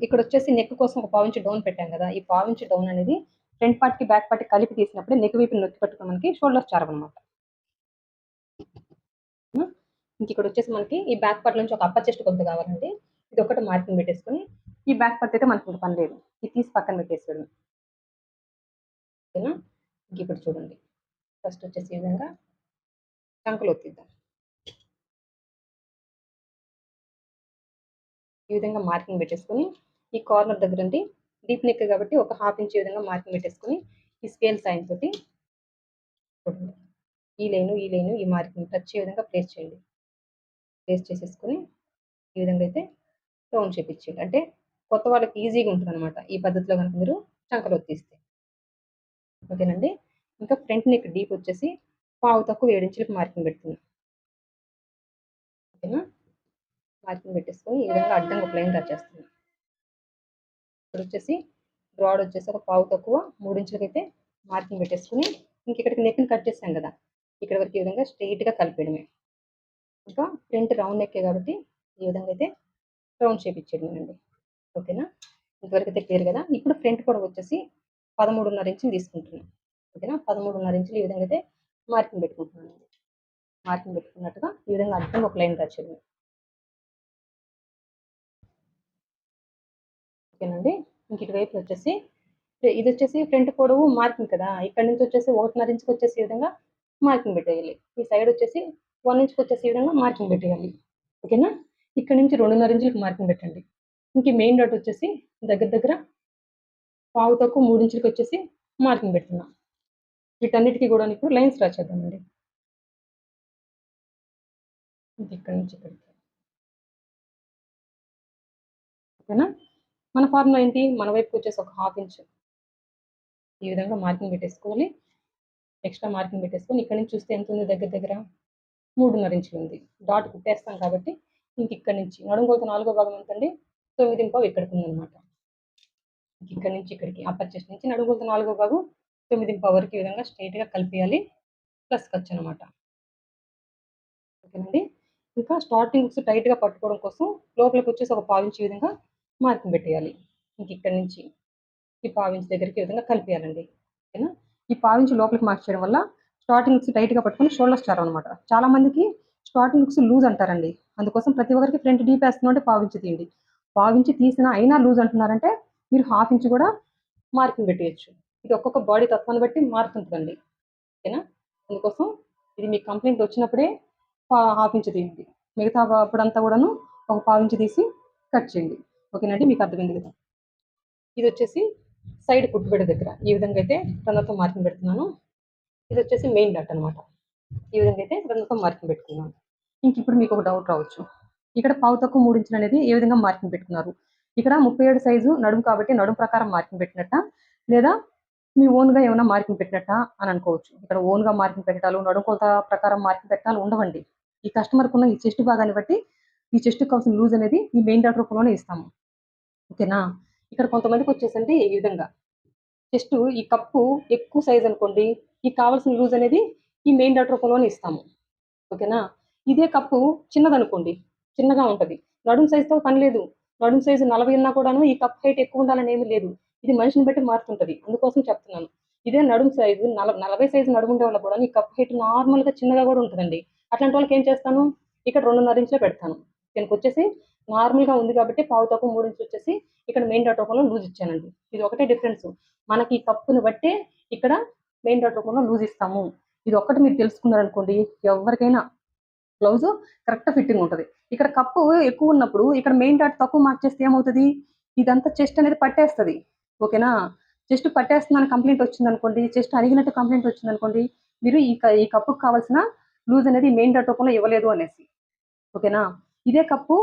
[SPEAKER 1] ఇక్కడొచ్చేసి నెక్ కోసం ఒక పావించి డౌన్ పెట్టాం కదా! ఈ పావించి డౌన్ అనేది ఫ్రంట్ పార్ట్‌కి, బ్యాక్ పార్ట్‌కి కలిపి తీసినప్పుడే నెక్ వైపున నొక్కి పట్టుకొని మనకి షోల్డర్స్ చారవనమాట. హ్మ్. ఇంకిక్కడొచ్చేసి మనకి ఈ బ్యాక్ పార్ట్ నుంచి ఒక అప్పర్ చెస్ట్ కొలత కావాలండి. ఇదొక్కటి మార్కింగ్ పెట్టేసుకొని, ఈ బ్యాక్ పార్ట్ అయితే మనకింక పని లేదు. ఇది తీసి పక్కన పెట్టేసేయడమే. ఓకేనా? ఇంకిప్పుడు చూడండి. ఫస్ట్ వచ్చేసి ఈ విధంగా చంకలోకి తీద్దాం. ఈ విధంగా మార్కింగ్ పెట్టేసుకొని, ఈ కార్నర్ దగ్గరండి డీప్ నెక్ కాబట్టి ఒక హాఫ్ ఇంచ్ ఈ విధంగా మార్కింగ్ పెట్టేసుకొని, ఈ స్కేల్ సాయం తోటి చూడండి. ఈ లైను, ఈ మార్కింగ్ టచ్ అయ్యే విధంగా ప్లేస్ చేయండి. ప్లేస్ చేసేసుకొని, ఈ విధంగా అయితే రౌండ్ షేప్ ఇచ్చేయండి. అంటే కొత్త వాళ్ళకి ఈజీగా ఉంటదనమాట. ఈ పద్ధతిలో గనుక మీరు చంకలోకి తీస్తే. ఓకేనండి. ఇంకా ఫ్రంట్ నెక్ డీప్ వచ్చేసి పావు తక్కువ 7 ఇంచులకి మార్కింగ్ పెడుతున్నా. ఓకేనా? మార్కింగ్ పెట్టేసుకొని ఈ విధంగా అడ్డంగా ఒక లైన్ డ్రా చేస్తున్నా. ఇప్పుడొచ్చేసి బ్రాడ్ వచ్చేసి ఒక పావు తక్కువ 3 ఇంచులకైతే మార్కింగ్ పెట్టేసుకొని, ఇంక ఇక్కడికి నెక్‌ని కట్ చేసాం గదా! ఇక్కడి వరకు ఈ విధంగా స్ట్రెయిట్‌గా కలిపేయడమే. ఇంకా ఫ్రంట్ రౌండ్ నెక్కే కాబట్టి ఈ విధంగా అయితే రౌండ్ షేప్ ఇచ్చేయడమేనండి. ఓకేనా? ఇంతవరకైతే క్లియర్ గదా! ఇప్పుడు ఫ్రంట్ పొడవు వచ్చేసి 13.5 ఇంచులు తీసుకుంటున్నా. ఓకేనా? 13.5 ఇంచులు ఈ విధంగా అయితే మార్కింగ్ పెట్టుకుంటున్నానండి. మార్కింగ్ పెట్టుకున్నట్టుగా ఈ విధంగా అడ్డంగా ఒక లైన్ డ్రా చేయడమే. ఓకేనండి. ఇంక ఇటువైపు వచ్చేసి ఇదొచ్చేసి ఫ్రంట్ పొడవు మార్కింగ్ కదా! ఇక్కడి నుంచి వచ్చేసి 1.5 ఇంచుకి వచ్చేసి ఈ విధంగా మార్కింగ్ పెట్టేయాలి. ఈ సైడ్ వచ్చేసి 1 ఇంచుకి వచ్చేసి ఈ విధంగా మార్కింగ్ పెట్టేయాలి. ఓకేనా? ఇక్కడి నుంచి 2.5 ఇంచులకి మార్కింగ్ పెట్టండి. ఇంక ఈ మెయిన్ డాట్ వచ్చేసి దగ్గర దగ్గర పావు తక్కువ 3 ఇంచులకి వచ్చేసి మార్కింగ్ పెడుతున్నా. వీటన్నిటికి గూడాను ఇప్పుడు లైన్స్ డ్రా చేద్దామండి. ఇంక ఇక్కడి నుంచి ఇక్కడికి. ఓకేనా? మన ఫార్ములా ఏంటి? మన వైపుకి వచ్చేసి ఒక హాఫ్ ఇంచ్ ఈ విధంగా మార్కింగ్ పెట్టేసుకోవాలి. ఎక్స్‌ట్రా మార్కింగ్ పెట్టేసుకొని ఇక్కడి నుంచి చూస్తే ఎంతుంది దగ్గర దగ్గర 3.5 ఇంచులుంది. డాట్ కుట్టేస్తాం కాబట్టి ఇంక ఇక్కడి నుంచి నడుము కొలత నాలుగో భాగం ఎంతండి? 9.5 ఇక్కడికుందనమాట. ఇంక ఇక్కడి నుంచి ఇక్కడికి అప్పర్ చెస్ట్ నుంచి నడుము కొలత నాలుగో భాగం 9.5 వరకు ఈ విధంగా స్ట్రెయిట్‌గా కలిపేయాలి. ప్లస్ ఖర్చనమాట. ఓకేనండి. ఇంకా స్టార్టింగ్ హుక్స్ టైట్‌గా పట్టుకోవడం కోసం లోపలికొచ్చేసి ఒక పావించి ఈ విధంగా మార్కింగ్ పెట్టేయాలి. ఇంక ఇక్కడి నుంచి ఈ పావించి దగ్గరికి ఈ విధంగా కలిపేయాలండి. ఓకేనా? ఈ పావించి లోపలికి మార్క్ చేయడం వల్ల స్టార్టింగ్ హుక్స్ టైట్‌గా పట్టుకొని షోల్డర్స్ చారవనమాట. చాలా మందికి స్టార్టింగ్ హుక్స్ లూజ్ అంటారండి. అందుకోసం ప్రతి ఒక్కరికి ఫ్రంట్ డీప్ వేస్తున్నాం అంటే పావించి తీయండి. పావించి తీసినా అయినా లూజ్ అంటున్నారంటే మీరు హాఫ్ ఇంచ్ కూడా మార్కింగ్ పెట్టేయచ్చు. ఇది ఒక్కొక్క బాడీ తత్వాన్ని బట్టి మారుతుంటుందండి. ఓకేనా? అందుకోసం ఇది మీకు కంప్లైంట్ వచ్చినప్పుడే హాఫ్ ఇంచ్ తీయండి. మిగతా అప్పుడంతా కూడాను ఒక పావు ఇంచ్ తీసి కట్ చేయండి. ఓకేనండి? మీకు అర్థమైంది కదా? ఇది వచ్చేసి సైడ్ కుట్టుబెడ దగ్గర ఈ విధంగా అయితే రన్నతో మార్కింగ్ పెడుతున్నాను. ఇది వచ్చేసి మెయిన్ డాట్ అనమాట. ఈ విధంగా అయితే రన్నతో మార్కింగ్ పెట్టుకున్నాను. ఇంక ఇప్పుడు మీకు ఒక డౌట్ రావచ్చు. ఇక్కడ పావు తక్కువ 3 ఇంచులు అనేది ఏ విధంగా మార్కింగ్ పెట్టుకున్నారు? ఇక్కడ 37 సైజు నడుము కాబట్టి నడుము ప్రకారం మార్కింగ్ పెట్టినట్ట, లేదా మీ ఓన్‌గా ఏమైనా మార్కింగ్ పెట్టినట్టా అని అనుకోవచ్చు. ఇక్కడ ఓన్‌గా మార్కింగ్ పెట్టడాలు, నడుము కొలత ప్రకారం మార్కింగ్ పెట్టడాలు ఉండవండి. ఈ కస్టమర్‌కున్న ఈ చెస్ట్ భాగాన్ని బట్టి ఈ చెస్ట్‌కి కావాల్సిన లూజ్ అనేది ఈ మెయిన్ డాట్ రూపంలోనే ఇస్తాము. ఓకేనా? ఇక్కడ కొంతమందికి వచ్చేసండి ఈ విధంగా చెస్ట్ ఈ కప్పు ఎక్కువ సైజ్ అనుకోండి, ఈ కావాల్సిన లూజ్ అనేది ఈ మెయిన్ డాట్ రూపంలోనే ఇస్తాము. ఓకేనా? ఇదే కప్పు చిన్నదనుకోండి, చిన్నగా ఉంటది. నడుము సైజ్‌తో పని లేదు. నడుము సైజు 40 ఉన్నా కూడాను ఈ కప్ హైట్ ఎక్కువ ఉండాలని ఏమీ లేదు. ఇది మనిషిని బట్టి మారుతుంటది. అందుకోసం చెప్తున్నాను. ఇదే నడుము సైజు 40 సైజు నడుము ఉండే వాళ్ళకి కూడా ఈ కప్ హైట్ నార్మల్‌గా చిన్నగా కూడా ఉంటదండి. అట్లాంటి వాళ్ళకి ఏం చేస్తాను, ఇక్కడ 2.5 ఇంచులే పెడతాను. దీనికొచ్చేసి నార్మల్‌గా ఉంది కాబట్టి పావు తక్కువ 3 ఇంచులు వచ్చేసి ఇక్కడ మెయిన్ డాట్ రూపంలో లూజ్ ఇచ్చానండి. ఇది ఒకటే డిఫరెన్స్. మనకి ఈ కప్పుని బట్టే ఇక్కడ మెయిన్ డాట్ రూపంలో లూజ్ ఇస్తాము. ఇది ఒక్కటి మీరు తెలుసుకున్నారనుకోండి, ఎవరికైనా బ్లౌజు కరెక్ట్ ఫిట్టింగ్ ఉంటది. ఇక్కడ కప్పు ఎక్కువ ఉన్నప్పుడు ఇక్కడ మెయిన్ డాట్ తక్కువ మార్క్ చేస్తే ఏమవుతది? ఇదంతా చెస్ట్ అనేది పట్టేస్తది. ఓకేనా? చెస్ట్ పట్టేస్తుందని కంప్లెయింట్ వచ్చిందనుకోండి, చెస్ట్ అరిగినట్టు కంప్లెయింట్ వచ్చిందనుకోండి, మీరు ఈ కప్పుకి కావాల్సిన లూజ్ అనేది మెయిన్ డాట్ రూపంలో ఇవ్వలేదు అనేసి. ఓకేనా? ఇదే కప్పు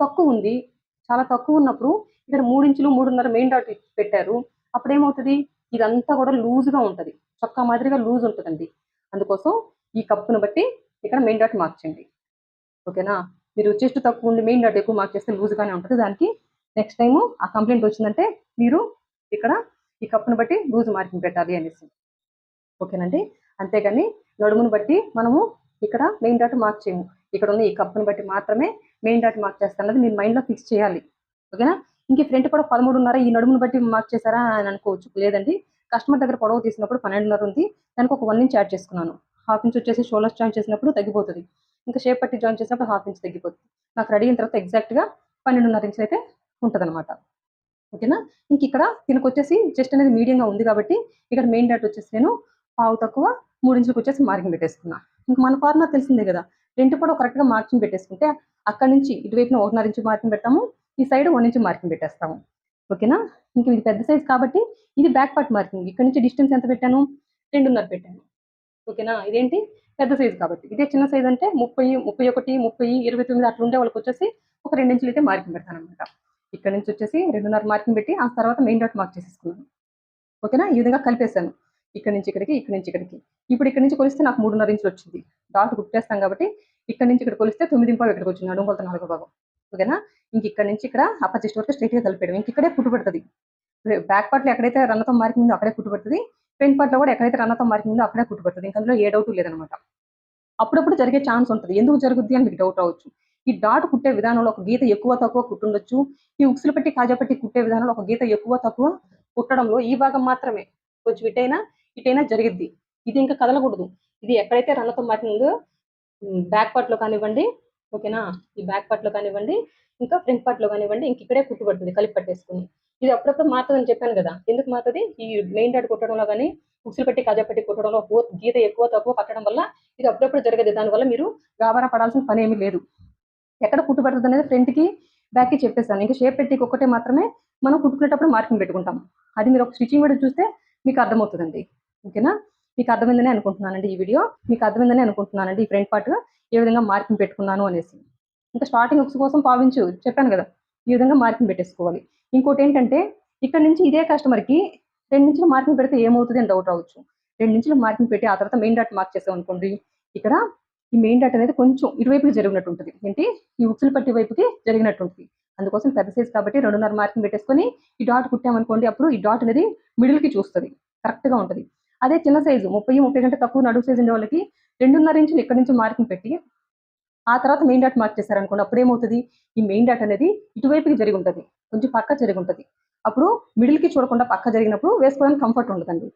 [SPEAKER 1] తక్కువుంది, చాలా తక్కువున్నప్పుడు ఇక్కడ 3 ఇంచులు, 3.5 మెయిన్ డాట్ పెట్టారు. అప్పుడేమవుతది? ఇదంతా కూడా లూజ్‌గా ఉంటది. చొక్కా మాదిరిగా లూజ్ ఉంటదండి. అందుకోసం ఈ కప్పుని బట్టి ఇక్కడ మెయిన్ డాట్ మార్క్ చేయండి. ఓకేనా? మీరు చెస్ట్ తక్కువ ఉండి మెయిన్ డాట్ ఎక్కువ మార్క్ చేస్తే లూజ్‌గానే ఉంటది. దానికి నెక్స్ట్ టైము ఆ కంప్లెయింట్ వచ్చిందంటే మీరు ఇక్కడ ఈ కప్పుని బట్టి లూజ్ మార్కింగ్ పెట్టాలి అనేసి. ఓకేనండి? అంతేగాని నడుముని బట్టి మనము ఇక్కడ మెయిన్ డాట్ మార్క్ చేయము. ఇక్కడ ఉన్న ఈ కప్పుని బట్టి మాత్రమే మెయిన్ డాట్ మార్క్ చేస్తానన్నది మీరు మైండ్‌లో ఫిక్స్ చేయాలి. ఓకేనా? ఇంక ఫ్రంట్ కూడా 13.5 ఈ నడుముని బట్టి మార్క్ చేశారా అని అనుకోవచ్చు. లేదండి, కస్టమర్ దగ్గర పొడవు తీసినప్పుడు 12.5 ఉంది. దానికి ఒక 1 ఇంచ్ యాడ్ చేసుకున్నాను. హాఫ్ ఇంచ్ వచ్చేసి షోల్డర్స్ జాయిన్ చేసినప్పుడు తగ్గిపోతది. ఇంకా షేప్ పట్టి జాయిన్ చేసినప్పుడు హాఫ్ ఇంచ్ తగ్గిపోతుంది. నాకు రెడీ అయిన తర్వాత ఎగ్జాక్ట్‌గా 12.5 ఇంచులు అయితే ఉంటదనమాట. ఓకేనా? ఇంకిక్కడ దీనికొచ్చేసి చెస్ట్ అనేది మీడియంగా ఉంది కాబట్టి ఇక్కడ మెయిన్ డాట్ వచ్చేసి నేను పావు తక్కువ 3 ఇంచులకొచ్చేసి మార్కింగ్ పెట్టేసుకున్నా. ఇంక మన ఫార్ములా తెలిసిందే గదా! ఫ్రంట్ కూడా కరెక్ట్‌గా మార్కింగ్ పెట్టేసుకుంటే అక్కడి నుంచి ఇటువైపున 1.5 ఇంచు మార్కింగ్ పెడతాము. ఈ సైడ్ 1 ఇంచు మార్కింగ్ పెట్టేస్తాము. ఓకేనా? ఇంక ఇది పెద్ద సైజ్ కాబట్టి ఇది బ్యాక్ పార్ట్ మార్కింగ్. ఇక్కడి నుంచి డిస్టెన్స్ ఎంత పెట్టాను? 2.5 పెట్టాను. ఓకేనా? ఇదేంటి పెద్ద సైజ్ కాబట్టి. ఇదే చిన్న సైజ్ అంటే 30, 31, 30, 29 అట్లా ఉండే వాళ్ళకొచ్చేసి ఒక 2 ఇంచులు అయితే మార్కింగ్ పెడతాననమాట. ఇక్కడ నుంచి వచ్చేసి 2.5 మార్కింగ్ పెట్టి ఆ తర్వాత మెయిన్ డాట్ మార్క్ చేసేసుకున్నాను. ఓకేనా? ఈ విధంగా కలిపేసాను. ఇక్కడి నుంచి ఇక్కడికి, ఇక్కడి నుంచి ఇక్కడికి. ఇప్పుడు ఇక్కడి నుంచి కొలిస్తే నాకు 3.5 ఇంచులు వచ్చింది. డాట్ కుట్టేస్తాం కాబట్టి ఇక్కడి నుంచి ఇక్కడ కొలిస్తే 9.5 ఇక్కడికి వచ్చింది. నడుము కొలత 4 భాగం. ఓకేనా? ఇంక ఇక్కడి నుంచి ఇక్కడ అప్పర్ చెస్ట్ వరకు స్ట్రెయిట్‌గా కలిపేయడం. ఇంక ఇక్కడే కుట్టు పడతది. బ్యాక్ పార్ట్‌లో ఎక్కడైతే రన్నతో మార్కింగ్ ఉందో అక్కడే కుట్టు పడతది. ఫ్రంట్ పార్ట్‌లో కూడా ఎక్కడైతే రన్నతో మార్కింగ్ ఉందో అక్కడే కుట్టు పడతది. ఇంక అందులో ఏ డౌటు లేదనమాట. అప్పుడప్పుడు జరిగే ఛాన్స్ ఉంటది. ఎందుకు జరుగుద్ది అని మీకు డౌట్ రావచ్చు. ఈ డాట్ కుట్టే విధానంలో ఒక గీత ఎక్కువ, తక్కువ కుట్టుండొచ్చు. ఈ ఉక్సులు పెట్టి, కాజా పెట్టి కుట్టే విధానంలో ఒక గీత ఎక్కువ, తక్కువ కుట్టడంలో ఈ భాగం మాత్రమే కొంచెం ఇటైనా జరిగిద్ది. ఇది ఇంకా కదలకూడదు. ఇది ఎక్కడైతే రన్నతో మార్కింగ్ ఉందో బ్యాక్ పార్ట్‌లో కానివ్వండి, ఓకేనా? ఈ బ్యాక్ పార్ట్‌లో కానివ్వండి, ఇంకా ఫ్రంట్ పార్ట్‌లో కానివ్వండి, ఇంక ఇక్కడే కుట్టు పడుతుంది కలిపి పట్టేసుకొని. ఇది అప్పుడప్పుడు మారుతదని చెప్పాను గదా! ఎందుకు మారుతది? ఈ మెయిన్ డాట్ కుట్టడంలో గాని, ఉక్సులు పెట్టి, కాజా పెట్టి కుట్టడంలో గీత ఎక్కువ, తక్కువ పట్టడం వల్ల ఇది అప్పుడప్పుడు జరగదు. దానివల్ల మీరు గాబరా పడాల్సిన పనేమీ లేదు. ఎక్కడ కుట్టు పడుతుందనేది ఫ్రంట్‌కి, బ్యాక్‌కి చెప్పేసాను. ఇంక షేప్ పెట్టికి ఒక్కటే మాత్రమే మనం కుట్టుకునేటప్పుడు మార్కింగ్ పెట్టుకుంటాం. అది మీరు ఒక స్టిచ్చింగ్ వీడియో చూస్తే మీకు అర్థమవుతదండి. ఓకేనా? మీకు అర్థమైందనే అనుకుంటున్నానండి ఈ వీడియో. మీకు అర్థమైందనే అనుకుంటున్నానండి ఈ ఫ్రంట్ పార్ట్ ఏ విధంగా మార్కింగ్ పెట్టుకున్నాను అనేసి. ఇంకా స్టార్టింగ్ హుక్స్ కోసం పావించు చెప్పాను గదా! ఈ విధంగా మార్కింగ్ పెట్టేసుకోవాలి. ఇంకోటేంటంటే ఇక్కడ నుంచి ఇదే కస్టమర్‌కి 2 ఇంచులు మార్కింగ్ పెడితే ఏమవుతది అని డౌట్ రావచ్చు. 2 ఇంచులు మార్కింగ్ పెట్టి ఆ తర్వాత మెయిన్ డాట్ మార్క్ చేసామనుకోండి. ఇక్కడ ఈ మెయిన్ డాట్ అనేది కొంచెం ఇటువైపుకి జరిగినట్టు ఉంటది. ఏంటి? ఈ ఉక్సులు పట్టి వైపుకి జరిగినట్టు ఉంటది. అందుకోసం పెద్ద సైజ్ కాబట్టి 2.5 మార్కింగ్ పెట్టేసుకొని ఈ డాట్ కుట్టామనుకోండి అప్పుడు ఈ డాట్ అనేది మిడిల్‌కి చూస్తది. కరెక్ట్‌గా ఉంటది. అదే చిన్న సైజు 30, 30 కంటే తక్కువ నడుము సైజ్ ఉండే వాళ్ళకి 2.5 ఇంచులు ఇక్కడి నుంచి మార్కింగ్ పెట్టి ఆ తర్వాత మెయిన్ డాట్ మార్క్ చేశారనుకోండి అప్పుడేమవుతది? ఈ మెయిన్ డాట్ అనేది ఇటువైపుకి జరిగుంటది. కొంచెం పక్క జరిగుంటది. అప్పుడు మిడిల్‌కి చూడకుండా పక్క జరిగినప్పుడు వేసుకోవడానికి కంఫర్ట్ ఉండదండి.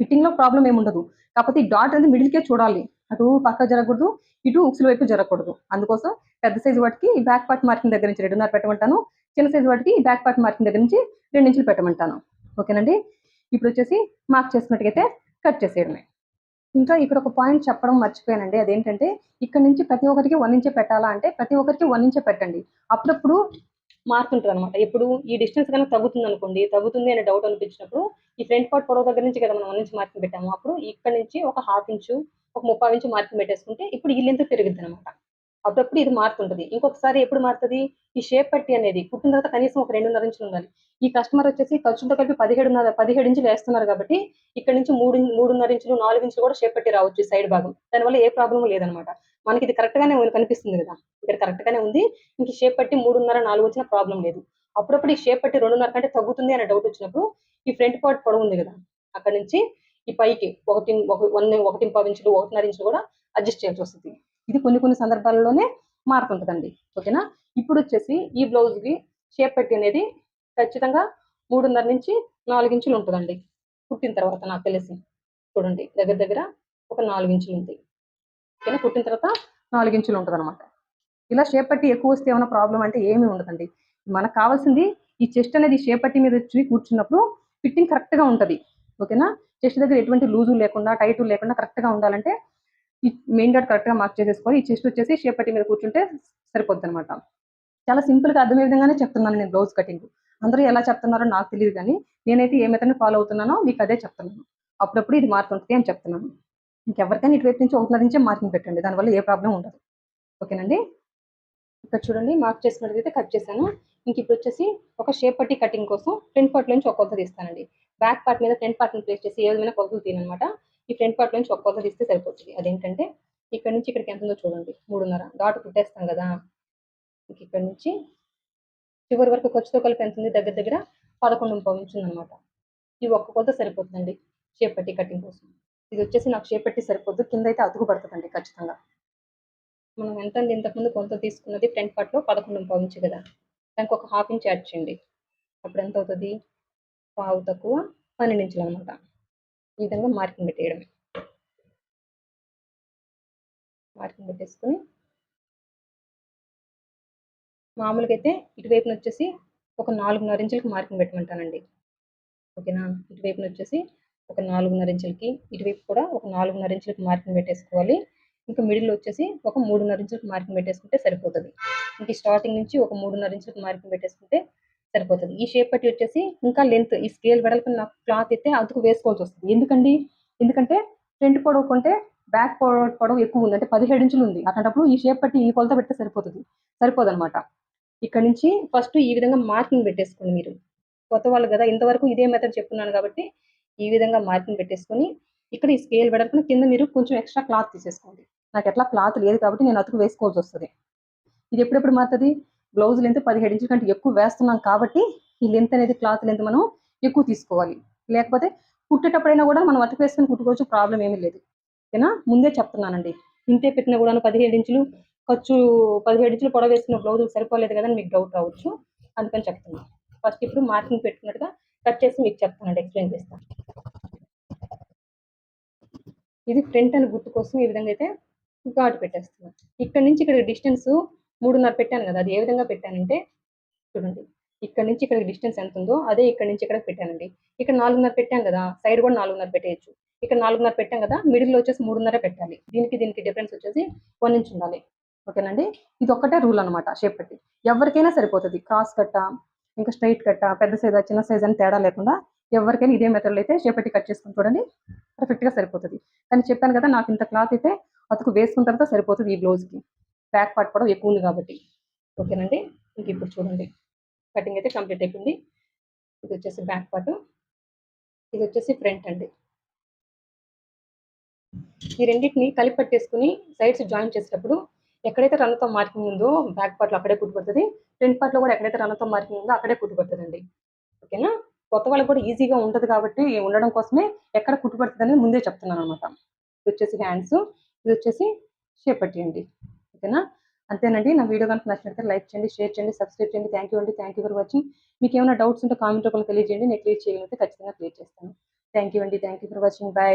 [SPEAKER 1] ఫిట్టింగ్‌లో ప్రాబ్లమ్ ఏముండదు. కాకపోతే ఈ డాట్ అనేది మిడిల్‌కే చూడాలి. అటు పక్క జరగకూడదు, ఇటు ఉక్సుల వైపు జరగకూడదు. అందుకోసం పెద్ద సైజు వాటికి ఈ బ్యాక్ పార్ట్ మార్కింగ్ దగ్గర నుంచి 2.5 పెట్టమంటాను. చిన్న సైజు వాటికి ఈ బ్యాక్ పార్ట్ మార్కింగ్ దగ్గర నుంచి 2 ఇంచులు పెట్టమంటాను. ఓకేనండి. ఇప్పుడు వచ్చేసి మార్క్ చేసుకున్నట్టుగైతే కట్ చేసేయడమే. ఇంకా ఇక్కడ ఒక పాయింట్ చెప్పడం మర్చిపోయానండి. అదేంటంటే ఇక్కడ నుంచి ప్రతి ఒక్కరికి 1 ఇంచే పెట్టాలా అంటే ప్రతి ఒక్కరికి 1 ఇంచే పెట్టండి. అప్పుడప్పుడు మారుతుంటదనమాట. ఎప్పుడు ఈ డిస్టెన్స్ కనుక తగ్గుతుందనుకోండి, తగ్గుతుంది అనే డౌట్ అనిపించినప్పుడు ఈ ఫ్రంట్ పార్ట్ పొడవు దగ్గర నుంచి కదా మనం 1 ఇంచ్ మార్కింగ్ పెట్టాము. అప్పుడు ఇక్కడ నుంచి ఒక 1/2 ఇంచు, ఒక 3/4 ఇంచు మార్కింగ్ పెట్టేసుకుంటే ఇప్పుడు ఈ లెంత్ పెరుగుద్దనమాట. అప్పుడప్పుడు ఇది మారుతుంటది. ఇంకొకసారి ఎప్పుడు మారుతది? ఈ షేప్ పట్టీ అనేది కుట్టిన తర్వాత కనీసం ఒక 2.5 ఇంచులు ఉండాలి. ఈ కస్టమర్ వచ్చేసి ఖర్చులతో కలిపి 17 ఇంచులు ఏస్తున్నారు కాబట్టి ఇక్కడ నుంచి 3.5 ఇంచులు, 4 ఇంచులు కూడా షేప్ పట్టీ రావచ్చు ఈ సైడ్ భాగం. దానివల్ల ఏ ప్రాబ్లమ్ లేదనమాట. మనకి ఇది కరెక్ట్ గానే కనిపిస్తుంది కదా! ఇక్కడ కరెక్ట్ గానే ఉంది. ఇంక ఈ షేప్ పట్టీ 3.5, 4 వచ్చినా ప్రాబ్లమ్ లేదు. అప్పుడప్పుడు ఈ షేప్ పట్టీ 2.5 కంటే తగ్గుతుంది అనే డౌట్ వచ్చినప్పుడు ఈ ఫ్రంట్ పార్ట్ పొడవు ఉంది కదా! అక్కడి నుంచి ఈ పైకి 1.5 ఇంచులు, 1.5 ఇంచులు కూడా అడ్జస్ట్ చేయాల్సి వస్తుంది. ఇది కొన్ని కొన్ని సందర్భాల్లోనే మారుతుంటదండి. ఓకేనా? ఇప్పుడు వచ్చేసి ఈ బ్లౌజ్‌కి షేప్ పట్టీ అనేది ఖచ్చితంగా 3.5 నుంచి 4 ఇంచులు ఉంటదండి. కుట్టిన తర్వాత నాకు తెలిసి. చూడండి దగ్గర దగ్గర ఒక 4 ఇంచులు ఉంది. ఓకేనా? కుట్టిన తర్వాత 4 ఇంచులు ఉంటదనమాట. ఇలా షేప్ పట్టీ ఎక్కువ వస్తే ఏమైనా ప్రాబ్లమ్ అంటే ఏమీ ఉండదండి. మనకు కావాల్సింది ఈ చెస్ట్ అనేది షేప్ పట్టీ మీద వచ్చి కూర్చున్నప్పుడు ఫిట్టింగ్ కరెక్ట్‌గా ఉంటది. ఓకేనా? చెస్ట్ దగ్గర ఎటువంటి లూజు లేకుండా, టైటు లేకుండా కరెక్ట్‌గా ఉండాలంటే ఈ మెయిన్ డాట్ కరెక్ట్‌గా మార్క్ చేసేసుకొని ఈ చెస్ట్ వచ్చేసి షేప్ పట్టీ మీద కూర్చుంటే సరిపోద్దనమాట. చాలా సింపుల్‌గా అర్థమయ్యే విధంగానే చెప్తున్నాను నేను బ్లౌజ్ కటింగ్. అందరూ ఎలా చెప్తున్నారో నాకు తెలీదు గానీ, నేనైతే ఏ మెథడ్‌ని ఫాలో అవుతున్నానో మీకదే చెప్తున్నాను. అప్పుడప్పుడు ఇది మారుతుంటది అని చెప్తున్నాను. ఇంకెవరికైనా ఇటువైపు నుంచి 1.5 ఇంచే మార్కింగ్ పెట్టండి. దానివల్ల ఏ ప్రాబ్లమ్ ఉండదు. ఓకేనండి? ఇక్కడ చూడండి మార్క్ చేసుకున్నట్టయితే కట్ చేశాను. ఇంకిప్పుడొచ్చేసి ఒక షేప్ పట్టీ కటింగ్ కోసం ఫ్రంట్ పార్ట్ నుంచి ఒక కొలత తీస్తానండి. బ్యాక్ పార్ట్ మీద ఫ్రంట్ పార్ట్‌ని ప్లేస్ చేసి ఏ విధమైన కొలతలు తీయననమాట. ఈ ఫ్రంట్ పార్ట్ నుంచి ఒక కొలత తీస్తే సరిపోతది. అదేంటంటే ఇక్కడి నుంచి ఇక్కడికి ఎంతుందో చూడండి. 3.5 డాట్ కుట్టేస్తాం గదా! ఇక్కడి నుంచి చివరి వరకు ఖర్చుతో కలిపి ఎంతుంది? దగ్గర దగ్గర 11.5 ఇంచులనమాట. ఈ ఒక్క కొలత సరిపోతుందండి షేప్ పట్టీ కటింగ్ కోసం. ఇదొచ్చేసి నాకు షేప్ పట్టీ సరిపోద్దు. కిందైతే అతుకు పడతదండి ఖచ్చితంగా. మనం ఎంతండి ఇంతకుముందు కొలత తీసుకున్నది ఫ్రంట్ పార్ట్‌లో 11.5 ఇంచు గదా! దానికి ఒక 1/2 ఇంచ్ యాడ్ చేయండి. అప్పుడు ఎంతవుతది? పావు తక్కువ 12 ఇంచులనమాట. ఈ విధంగా మార్కింగ్ పెట్టేయడమే. మార్కింగ్ పెట్టేసుకొని మామూలుగా అయితే ఇటువైపునొచ్చేసి ఒక 4.5 ఇంచులకి మార్కింగ్ పెట్టమంటానండి. ఓకేనా? ఇటువైపునొచ్చేసి ఒక 4.5 ఇంచులకి, ఇటువైపు కూడా ఒక 4.5 ఇంచులకి మార్కింగ్ పెట్టేసుకోవాలి. ఇంకా మిడిల్‌లో వచ్చేసి ఒక 3.5 ఇంచులకి మార్కింగ్ పెట్టేసుకుంటే సరిపోతది. ఇంక స్టార్టింగ్ నుంచి ఒక 3.5 ఇంచులకి మార్కింగ్ పెట్టేసుకుంటే సరిపోతది. ఈ షేప్ పట్టీ వచ్చేసి ఇంకా లెంత్ ఈ స్కేల్ వెడల్పున నాకు క్లాత్ అయితే అతుకు వేసుకోవాల్సొస్తది. ఎందుకండి? ఎందుకంటే ఫ్రంట్ పొడవు కంటే బ్యాక్ పొడవు ఎక్కువుంది. అంటే 17 ఇంచులుంది. అట్లాంటప్పుడు ఈ షేప్ పట్టీ ఈ కొలత పెడితే సరిపోతది. సరిపోదనమాట. ఇక్కడి నుంచి ఫస్ట్ ఈ విధంగా మార్కింగ్ పెట్టేసుకోండి మీరు. కొత్త వాళ్ళు గదా! ఇంతవరకు ఇదే మెథడ్ చెప్తున్నాను గాబట్టి, ఈ విధంగా మార్కింగ్ పెట్టేసుకొని, ఇక్కడ ఈ స్కేల్ వెడల్పున కింద మీరు కొంచెం ఎక్స్‌ట్రా క్లాత్ తీసేసుకోండి. నాకెట్లా క్లాత్ లేదు కాబట్టి నేను అతుకు వేసుకోవాల్సొస్తది. ఇది ఎప్పుడెప్పుడు మారుతది? బ్లౌజ్ లెంత్ 17 ఇంచుల కంటే ఎక్కువ వేస్తున్నాం కాబట్టి, ఈ లెంత్ అనేది క్లాత్ లెంత్ మనం ఎక్కువ తీసుకోవాలి. లేకపోతే కుట్టేటప్పుడైనా గూడా మనం అతుకు వేసుకొని కుట్టుకోవచ్చు. ప్రాబ్లమ్ ఏమీ లేదు. ఓకేనా? ముందే చెప్తున్నానండి. ఇంతే పెట్టినా గూడాను 17 ఇంచులు ఖర్చు 17 ఇంచులు పొడవు వేసుకున్న బ్లౌజుకి సరిపోలేదు గదా! అని మీకు డౌట్ రావచ్చు. అందుకని చెప్తున్నా. ఫస్ట్ ఇప్పుడు మార్కింగ్ పెట్టుకున్నట్టుగా కట్ చేసి మీకు చెప్తానండి. ఎక్స్‌ప్లెయిన్ చేస్తాను. ఇది ఫ్రంట్ అని గుర్తు కోసం ఈ విధంగా అయితే ఘాటు పెట్టేస్తున్నాను. ఇక్కడి నుంచి ఇక్కడికి డిస్టెన్స్ 3.5 పెట్టాను గదా! అది ఏ విధంగా పెట్టానంటే చూడండి. ఇక్కడి నుంచి ఇక్కడికి డిస్టెన్స్ ఎంతుందో అదే ఇక్కడి నుంచి ఇక్కడికి పెట్టానండి. ఇక్కడ 4.5 పెట్టాం గదా! సైడ్ గూడా 4.5 పెట్టేయొచ్చు. ఇక్కడ 4.5 పెట్టాం గదా! మిడిల్‌లో వచ్చేసి 3.5 పెట్టాలి. దీనికి డిఫరెన్స్ వచ్చేసి 1 ఇంచ్ ఉండాలి. ఓకేనండి. ఇదొక్కటే రూల్ అనమాట షేప్ పట్టి. ఎవరికైనా సరిపోతది. క్రాస్ కట్టా, ఇంకా స్ట్రెయిట్ కట్టా, పెద్ద సైజా, చిన్న సైజా అని తేడా లేకుండా ఎవరికైనా ఇదే మెథడ్‌లో అయితే షేప్ పట్టి కట్ చేసుకొని చూడండి. పర్ఫెక్ట్‌గా సరిపోతది. కానీ చెప్పాను గదా! నాకు ఇంత క్లాత్ అయితే అతుకు వేసుకున్న తర్వాత సరిపోతది ఈ బ్లౌజ్‌కి. బ్యాక్ పార్ట్ కూడా ఎక్కువ ఉంది గాబట్టి. ఓకేనండి. ఇంక ఇప్పుడు చూడండి. కటింగ్ అయితే కంప్లీట్ అయిపోయింది. ఇదొచ్చేసి బ్యాక్ పార్ట్. ఇదొచ్చేసి ఫ్రంట్ అండి. ఈ రెండిటిని కలిపి పట్టేసుకొని సైడ్స్ జాయిన్ చేసేటప్పుడు ఎక్కడైతే రన్‌తో మార్కింగ్ ఉందో బ్యాక్ పార్ట్‌లో అక్కడే కుట్టు పడతది. ఫ్రంట్ పార్ట్‌లో కూడా ఎక్కడైతే రన్‌తో మార్కింగ్ ఉందో అక్కడే కుట్టు పడతదండి. ఓకేనా? కొత్త వాళ్ళకి కూడా ఈజీగా ఉంటది కాబట్టి ఉండడం కోసమే ఎక్కడ కుట్టు పడతదని ముందే చెప్తున్నాననమాట. ఇదొచ్చేసి హ్యాండ్స్. ఇదొచ్చేసి షేప్ పట్టీ అండి. ఓకేనా? అంతేనండి. నా వీడియో గనుక నచ్చినట్లయితే లైక్ చేయండి, షేర్ చేయండి, సబ్స్క్రైబ్ చేయండి. థాంక్ యూ అండి. Thank you for watching. మీకేమైనా డౌట్స్ ఉంటే కామెంట్ రూపంలో తెలియజేయండి. నేను క్లియర్ చేయగలిగితే ఖచ్చితంగా క్లియర్ చేస్తాను. థాంక్ యూ అండి. Thank you for watching. By.